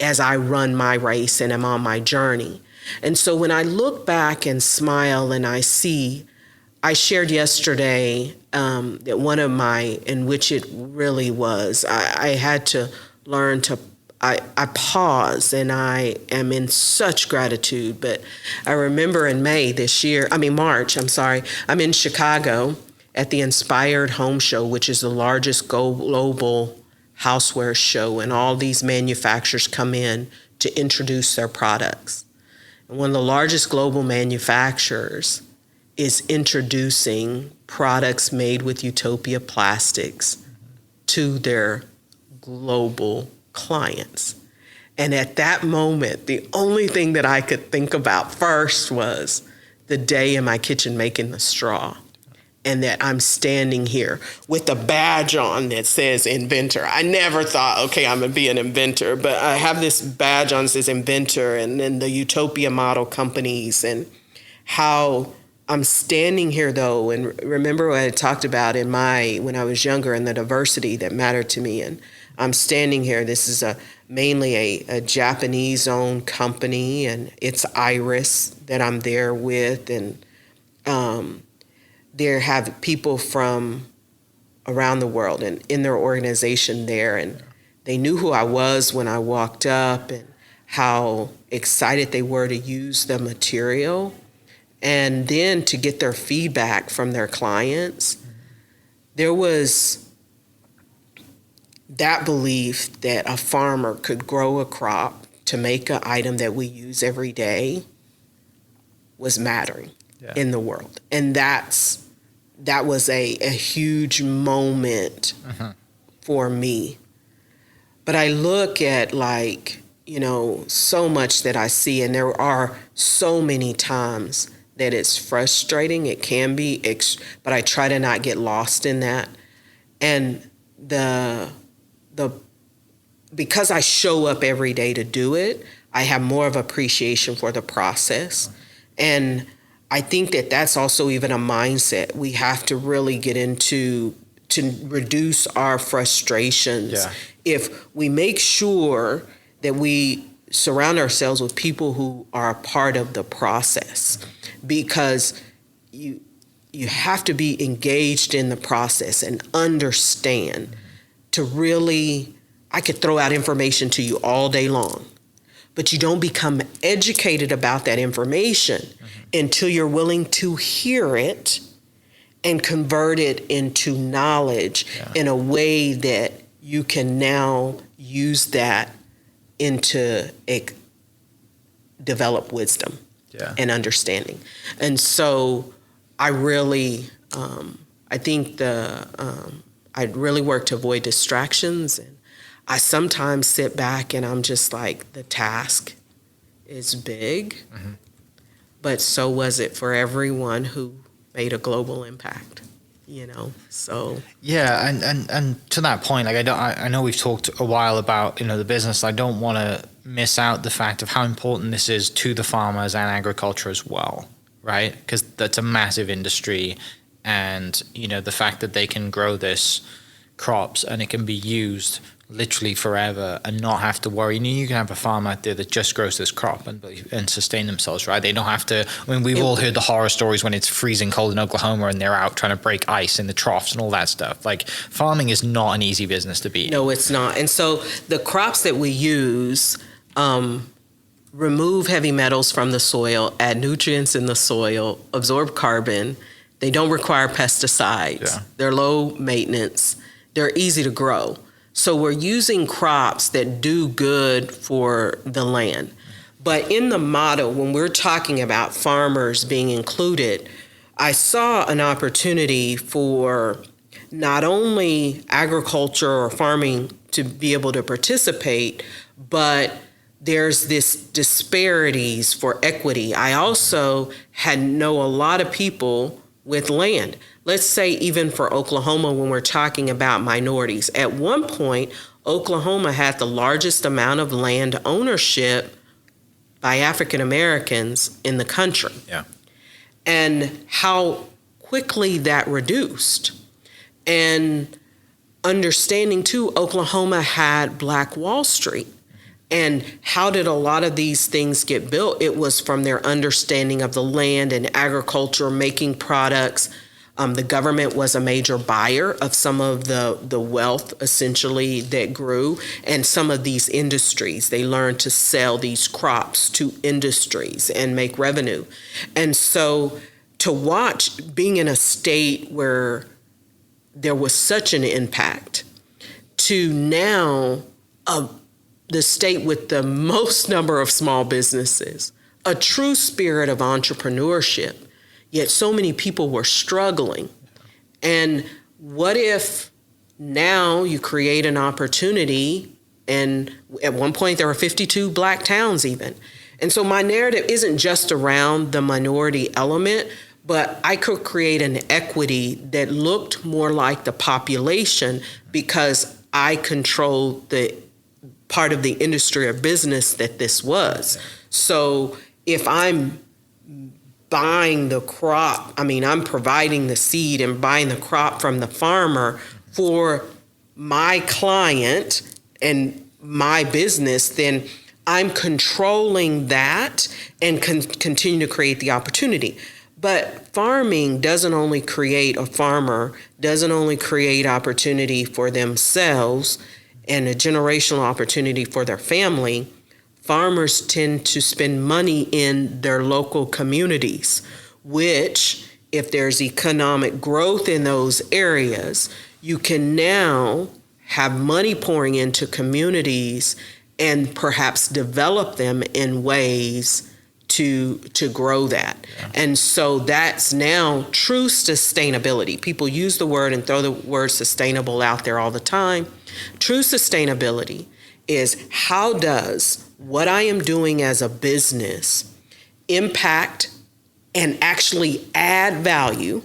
as I run my race and am on my journey. And so when I look back and smile and I shared yesterday that one of my, in which it really was, I had to learn to, I pause, and I am in such gratitude. But I remember in March, I'm in Chicago at the Inspired Home Show, which is the largest global houseware show, and all these manufacturers come in to introduce their products. And one of the largest global manufacturers is introducing products made with Utopia Plastix to their global clients. And at that moment, the only thing that I could think about first was the day in my kitchen making the straw, and that I'm standing here with a badge on that says inventor. I never thought, okay, I'm gonna be an inventor, but I have this badge on that says inventor, and then the Utopia model companies, and how I'm standing here though. And remember what I talked about when I was younger, and the diversity that mattered to me. And I'm standing here. This is mainly a Japanese-owned company, and it's Iris that I'm there with, and they have people from around the world and in their organization there, and they knew who I was when I walked up, and how excited they were to use the material, and then to get their feedback from their clients. There was that belief that a farmer could grow a crop to make an item that we use every day was mattering in the world. And that was a huge moment for me. But I look at so much that I see, and there are so many times that it's frustrating. It can be, but I try to not get lost in that. And because I show up every day to do it, I have more of appreciation for the process. And I think that that's also even a mindset we have to really get into to reduce our frustrations. If we make sure that we surround ourselves with people who are a part of the process, because you have to be engaged in the process and understand to really, I could throw out information to you all day long, but you don't become educated about that information until you're willing to hear it and convert it into knowledge in a way that you can now use that into develop wisdom and understanding. And so I really, I think I'd really work to avoid distractions. And I sometimes sit back and I'm just like, the task is big, but so was it for everyone who made a global impact, so. Yeah, and to that point, I know we've talked a while about, the business. I don't want to miss out the fact of how important this is to the farmers and agriculture as well, right? Because that's a massive industry, and, the fact that they can grow this crops and it can be used literally forever and not have to worry. You can have a farm out there that just grows this crop and sustain themselves, right? They don't have to. I mean, we've all heard the horror stories when it's freezing cold in Oklahoma and they're out trying to break ice in the troughs and all that stuff. Like, farming is not an easy business to be in. No, it's not. And so the crops that we use remove heavy metals from the soil, add nutrients in the soil, absorb carbon. They don't require pesticides. They're low maintenance. They're easy to grow. So we're using crops that do good for the land. But in the model, when we're talking about farmers being included, I saw an opportunity for not only agriculture or farming to be able to participate, but there's this disparities for equity. I also know a lot of people with land. Let's say even for Oklahoma, when we're talking about minorities, at one point, Oklahoma had the largest amount of land ownership by African Americans in the country. Yeah. And how quickly that reduced. And understanding too, Oklahoma had Black Wall Street. And how did a lot of these things get built? It was from their understanding of the land and agriculture, making products. The government was a major buyer of some of the wealth, essentially, that grew. And some of these industries, they learned to sell these crops to industries and make revenue. And so to watch being in a state where there was such an impact to now the state with the most number of small businesses, a true spirit of entrepreneurship, yet so many people were struggling. And what if now you create an opportunity, and at one point there were 52 Black towns even. And so my narrative isn't just around the minority element, but I could create an equity that looked more like the population because I controlled the part of the industry or business that this was. So if I'm buying the crop, I'm providing the seed and buying the crop from the farmer for my client and my business, then I'm controlling that and continue to create the opportunity. But farming doesn't only create opportunity for themselves and a generational opportunity for their family. Farmers tend to spend money in their local communities, which, if there's economic growth in those areas, you can now have money pouring into communities and perhaps develop them in ways to grow that. Yeah. And so that's now true sustainability. People use the word and throw the word sustainable out there all the time. True sustainability is how does what I am doing as a business impact and actually add value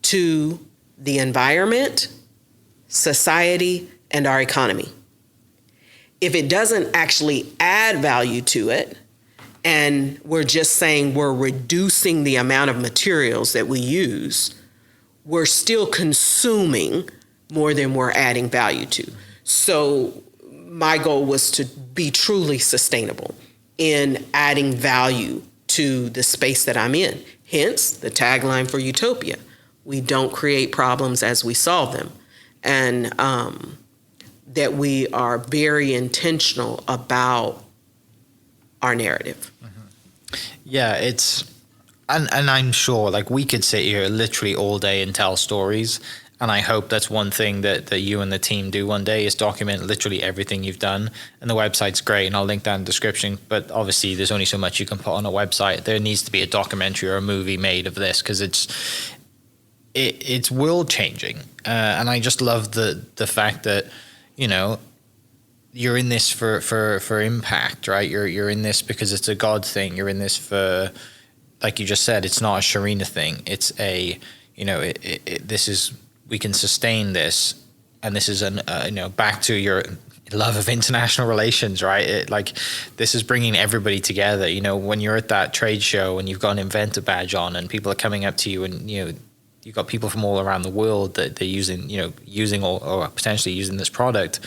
to the environment, society, and our economy. If it doesn't actually add value to it, and we're just saying we're reducing the amount of materials that we use, we're still consuming more than we're adding value to. So my goal was to be truly sustainable in adding value to the space that I'm in. Hence the tagline for Utopia. We don't create problems as we solve them. And that we are very intentional about our narrative. Yeah, and I'm sure we could sit here literally all day and tell stories. And I hope that's one thing that you and the team do one day is document literally everything you've done. And the website's great, and I'll link that in the description. But obviously, there's only so much you can put on a website. There needs to be a documentary or a movie made of this because it's world changing. And I just love the fact that, you're in this for impact, right? You're in this because it's a God thing. You're in this for, like you just said, it's not a Sharina thing. It's a, this is, we can sustain this, and this is back to your love of international relations, right? This is bringing everybody together. When you're at that trade show and you've got an inventor badge on, and people are coming up to you, and you've got people from all around the world that they're using or potentially using this product.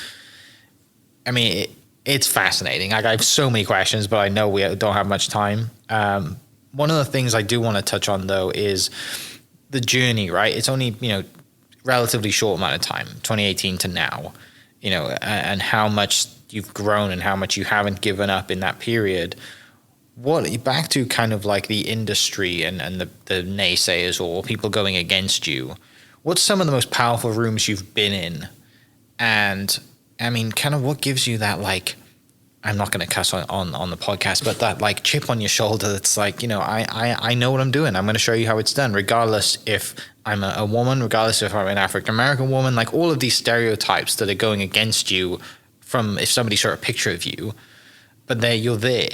It's fascinating. I have so many questions, but I know we don't have much time. One of the things I do want to touch on, though, is the journey, right? It's only, relatively short amount of time, 2018 to now, and how much you've grown and how much you haven't given up in that period. Back to kind of the industry and the naysayers or people going against you, what's some of the most powerful rooms you've been in? And kind of what gives you that, I'm not going to cuss on the podcast, but that chip on your shoulder that's I know what I'm doing. I'm going to show you how it's done, regardless if I'm a woman, regardless if I'm an African-American woman, all of these stereotypes that are going against you from if somebody saw a picture of you. but you're there,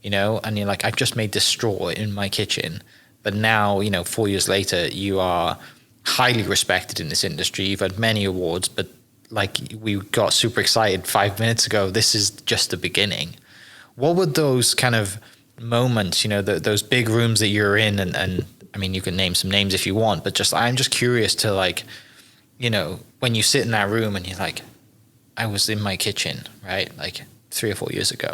and you're like, I've just made this straw in my kitchen, but now, 4 years later, you are highly respected in this industry. You've had many awards, but like we got super excited 5 minutes ago, this is just the beginning. What were those kind of moments, those big rooms that you're in, and I mean, you can name some names if you want, but I'm just curious to like, when you sit in that room and you're like, I was in my kitchen, right? Like 3 or 4 years ago.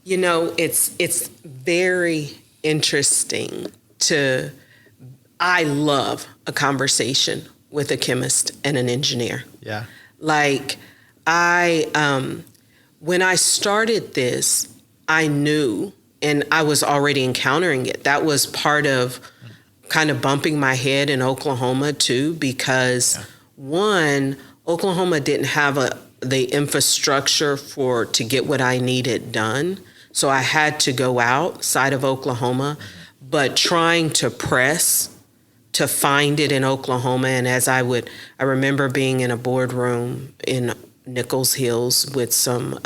It's very interesting I love a conversation with a chemist and an engineer. Yeah. Like when I started this, I knew, and I was already encountering it. That was part of kind of bumping my head in Oklahoma too, because one, Oklahoma didn't have the infrastructure to get what I needed done. So I had to go outside of Oklahoma, but trying to press to find it in Oklahoma. And I remember being in a boardroom in Nichols Hills with some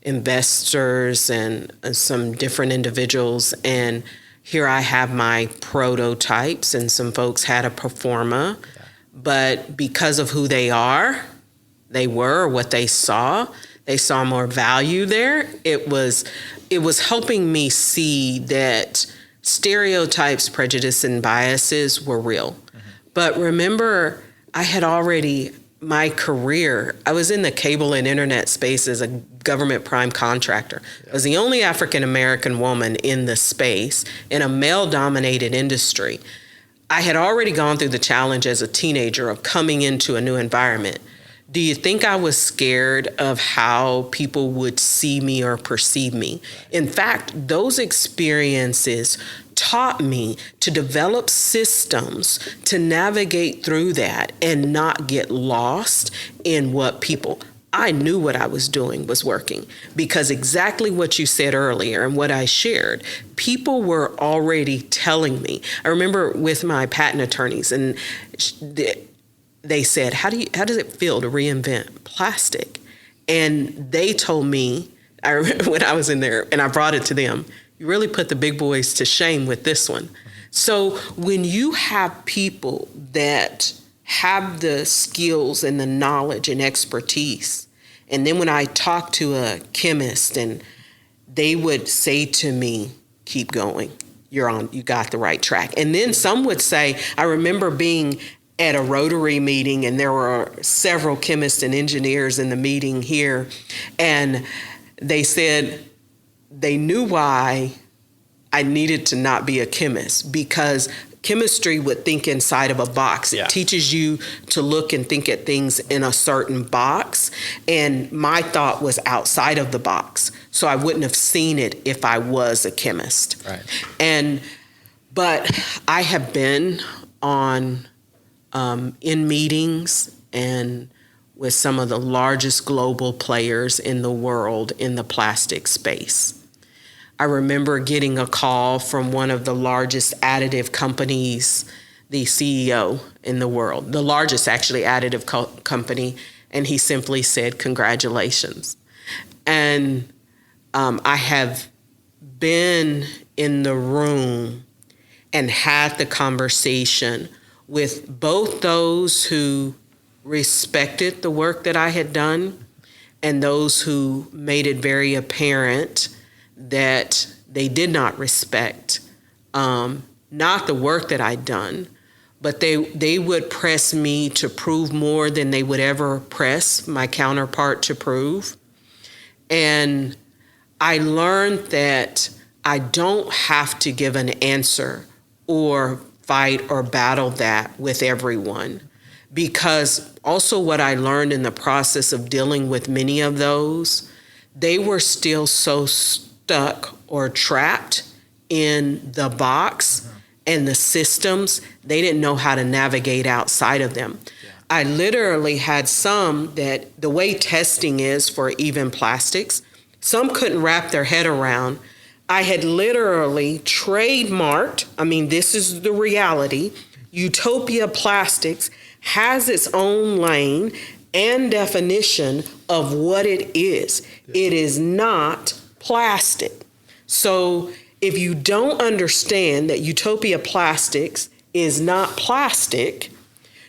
investors and some different individuals. And here I have my prototypes, and some folks had a performa. Yeah. But because of who they were, what they saw more value there. It was helping me see that stereotypes, prejudice, and biases were real. Mm-hmm. But remember, my career, I was in the cable and internet space as a government prime contractor. Yeah. I was the only African-American woman in the space in a male-dominated industry. I had already gone through the challenge as a teenager of coming into a new environment. Do you think I was scared of how people would see me or perceive me? In fact, those experiences taught me to develop systems to navigate through that and not get lost in I knew what I was doing was working, because exactly what you said earlier and what I shared, people were already telling me. I remember with my patent attorneys, and they said, how does it feel to reinvent plastic? And they told me, I remember when I was in there and I brought it to them, you really put the big boys to shame with this one. So when you have people that have the skills and the knowledge and expertise, and then when I talk to a chemist and they would say to me, keep going, you got the right track. And then some would say, I remember being at a Rotary meeting, and there were several chemists and engineers in the meeting here, and they said they knew why I needed to not be a chemist, because chemistry would think inside of a box. It teaches you to look and think at things in a certain box, and my thought was outside of the box, so I wouldn't have seen it if I was a chemist. Right. But I have been in meetings and with some of the largest global players in the world in the plastic space. I remember getting a call from one of the largest additive companies, the CEO in the world, the largest actually additive company, and he simply said, congratulations. And I have been in the room and had the conversation with both those who respected the work that I had done and those who made it very apparent that they did not respect not the work that I'd done, but they would press me to prove more than they would ever press my counterpart to prove. And I learned that I don't have to give an answer or fight or battle that with everyone, because also what I learned in the process of dealing with many of those, they were still so stuck or trapped in the box and the systems, they didn't know how to navigate outside of them. Yeah. I literally had some that the way testing is for even plastics, some couldn't wrap their head around. I had literally trademarked, this is the reality, Utopia Plastix has its own lane and definition of what it is. It is not plastic. So if you don't understand that Utopia Plastix is not plastic,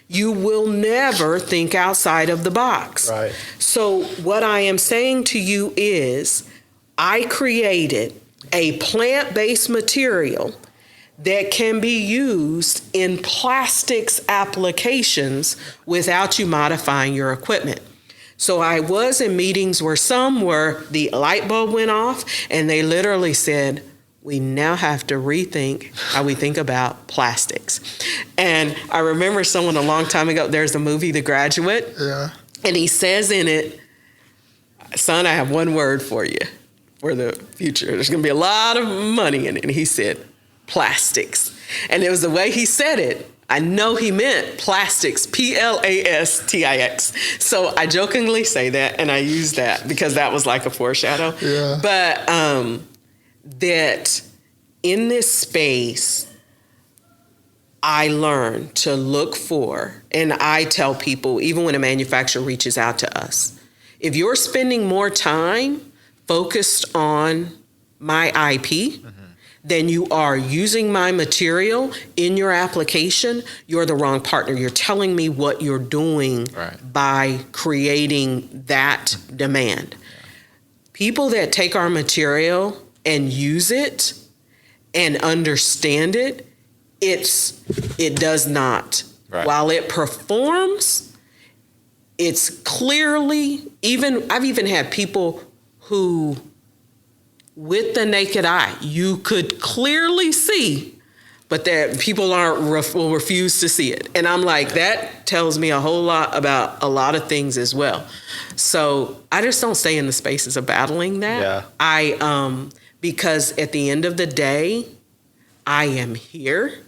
you will never think outside of the box. Right. So what I am saying to you is, I created a plant-based material that can be used in plastics applications without you modifying your equipment. So I was in meetings where the light bulb went off and they literally said, we now have to rethink how we think about plastics. And I remember someone a long time ago, there's a movie, The Graduate, and he says in it, son, I have one word for you for the future. There's going to be a lot of money in it. And he said, plastics. And it was the way he said it. I know he meant plastics, Plastix. So I jokingly say that, and I use that because that was like a foreshadow. Yeah. But that in this space, I learned to look for, and I tell people, even when a manufacturer reaches out to us, if you're spending more time focused on my IP, then you are using my material in your application, you're the wrong partner. You're telling me what you're doing by creating that demand. People that take our material and use it and understand it, it does not. Right. While it performs, it's clearly, I've even had people who, with the naked eye, you could clearly see, but that people will refuse to see it. And I'm like, that tells me a whole lot about a lot of things as well. So I just don't stay in the spaces of battling that. Yeah. Because at the end of the day, I am here.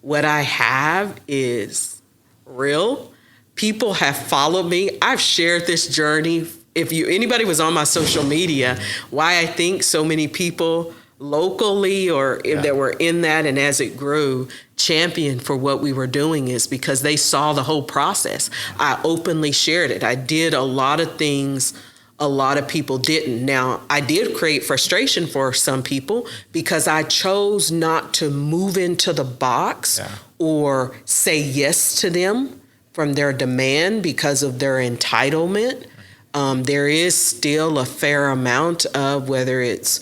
What I have is real. People have followed me. I've shared this journey. If anybody was on my social media, why I think so many people locally or if that were in that, and as it grew, championed for what we were doing, is because they saw the whole process. I openly shared it. I did a lot of things a lot of people didn't. Now, I did create frustration for some people because I chose not to move into the box or say yes to them from their demand because of their entitlement. There is still a fair amount of, whether it's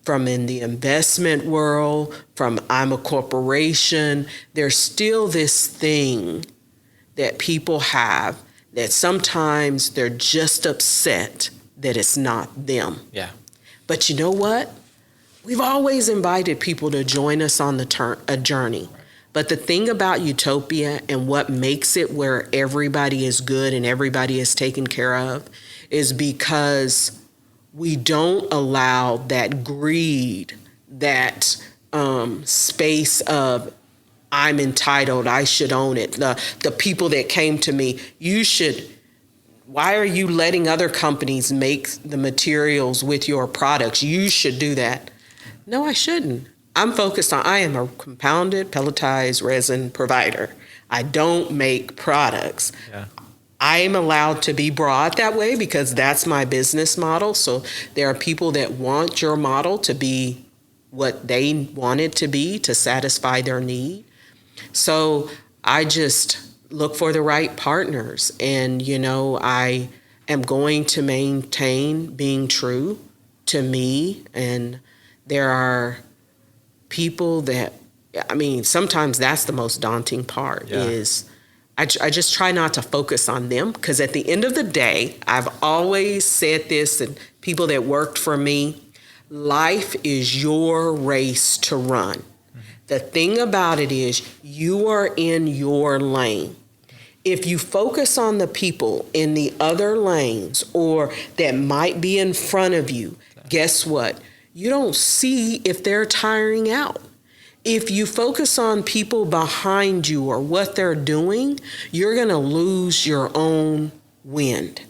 from in the investment world, from I'm a corporation, there's still this thing that people have that sometimes they're just upset that it's not them. Yeah. But you know what? We've always invited people to join us on a journey. But the thing about Utopia and what makes it where everybody is good and everybody is taken care of is because we don't allow that greed, that space of I'm entitled, I should own it. The people that came to me, why are you letting other companies make the materials with your products? You should do that. No, I shouldn't. I'm focused on, I am a compounded pelletized resin provider. I don't make products. Yeah. I am allowed to be broad that way because that's my business model. So there are people that want your model to be what they want it to be to satisfy their need. So I just look for the right partners. And, I am going to maintain being true to me. And there are people that, sometimes that's the most daunting part is I just try not to focus on them, because at the end of the day, I've always said this, and people that worked for me, life is your race to run. Mm-hmm. The thing about it is you are in your lane. If you focus on the people in the other lanes or that might be in front of you, guess what? You don't see if they're tiring out. If you focus on people behind you or what they're doing, you're going to lose your own wind.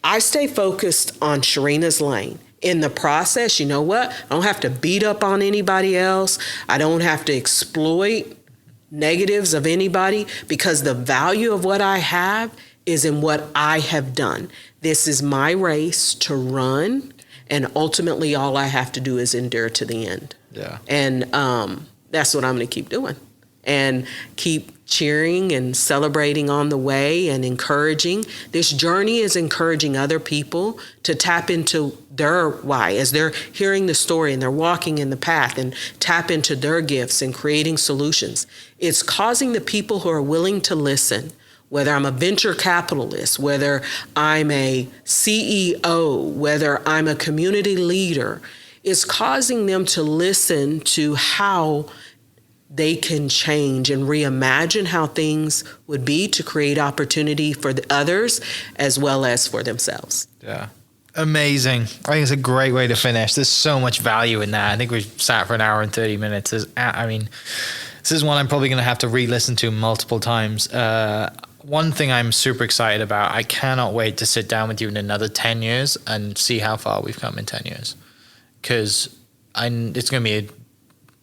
I stay focused on Sharina's lane. In the process, you know what? I don't have to beat up on anybody else. I don't have to exploit negatives of anybody, because the value of what I have is in what I have done. This is my race to run, and ultimately all I have to do is endure to the end. Yeah. And that's what I'm going to keep doing, and keep cheering and celebrating on the way and encouraging. This journey is encouraging other people to tap into their why as they're hearing the story and they're walking in the path, and tap into their gifts and creating solutions. It's causing the people who are willing to listen, whether I'm a venture capitalist, whether I'm a CEO, whether I'm a community leader, it's causing them to listen to how they can change and reimagine how things would be to create opportunity for the others as well as for themselves. Yeah. Amazing. I think it's a great way to finish. There's so much value in that. I think we've sat for an hour and 30 minutes. This is one I'm probably going to have to re-listen to multiple times. One thing I'm super excited about, I cannot wait to sit down with you in another 10 years and see how far we've come in 10 years. Because it's going to be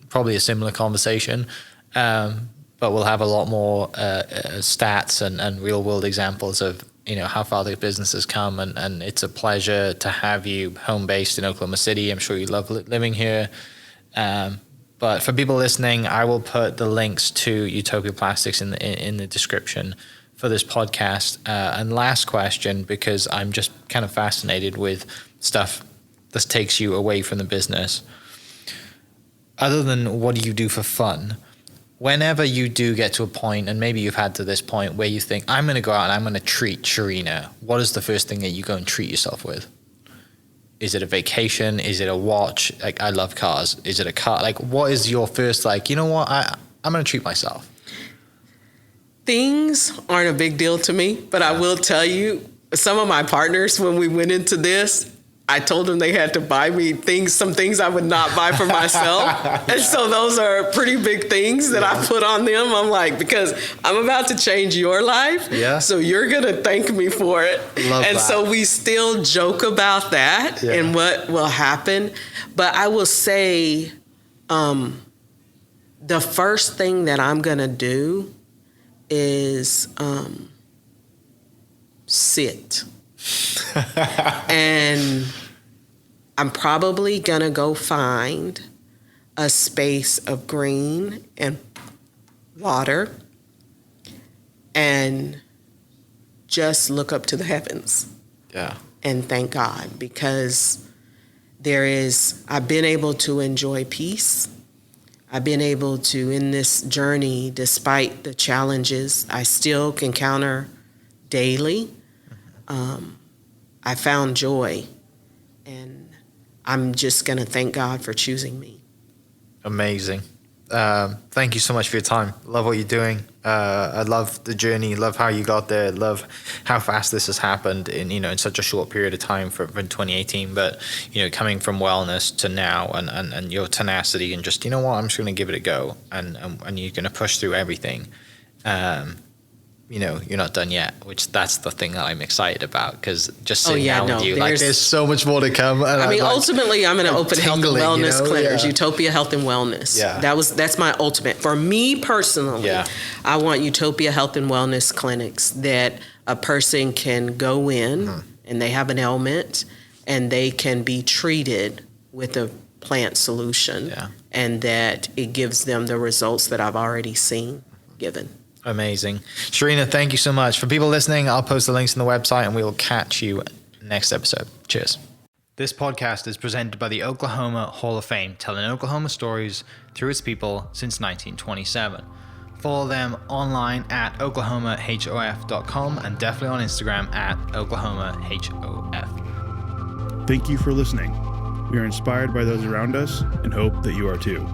probably a similar conversation, but we'll have a lot more stats and real world examples of how far the business has come, and it's a pleasure to have you home based in Oklahoma City. I'm sure you love living here, but for people listening, I will put the links to Utopia Plastix in the description for this podcast. And last question, because I'm just kind of fascinated with stuff that takes you away from the business. Other than what do you do for fun, whenever you do get to a point, and maybe you've had to this point where you think, I'm going to go out and I'm going to treat Sharina, what is the first thing that you go and treat yourself with? Is it a vacation? Is it a watch? Like, I love cars. Is it a car? Like, what is your first, like, you know what, I'm going to treat myself? Things aren't a big deal to me, but I will tell you, some of my partners, when we went into this, I told them they had to buy me some things I would not buy for myself. And so those are pretty big things that I put on them. I'm like, because I'm about to change your life. Yeah. So you're going to thank me for it. Love and that. so we still joke about that and what will happen. But I will say the first thing that I'm going to do is sit. And I'm probably going to go find a space of green and water and just look up to the heavens. Yeah. And thank God, because I've been able to enjoy peace. I've been able to, in this journey, despite the challenges I still can counter daily, I found joy, and I'm just going to thank God for choosing me. Amazing. Thank you so much for your time. Love what you're doing. I love the journey. Love how you got there. Love how fast this has happened in such a short period of time from 2018. But coming from wellness to now, and your tenacity, and just I'm just going to give it a go, and you're going to push through everything. You're not done yet, which that's the thing that I'm excited about, because just sitting down with you, there's so much more to come. And ultimately, I'm going to open health and wellness clinics, Utopia Health and Wellness. Yeah. That's my ultimate. For me personally, I want Utopia Health and Wellness clinics that a person can go in and they have an ailment and they can be treated with a plant solution, and that it gives them the results that I've already seen given. Amazing. Sharina, thank you so much. For people listening, I'll post the links in the website, and we will catch you next episode. Cheers. This podcast is presented by the Oklahoma Hall of Fame, telling Oklahoma stories through its people since 1927. Follow them online at oklahomahof.com, and definitely on Instagram at oklahomahof. Thank you for listening. We are inspired by those around us and hope that you are too.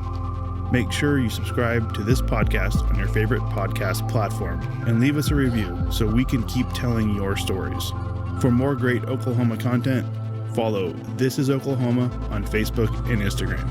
Make sure you subscribe to this podcast on your favorite podcast platform and leave us a review so we can keep telling your stories. For more great Oklahoma content, follow This Is Oklahoma on Facebook and Instagram.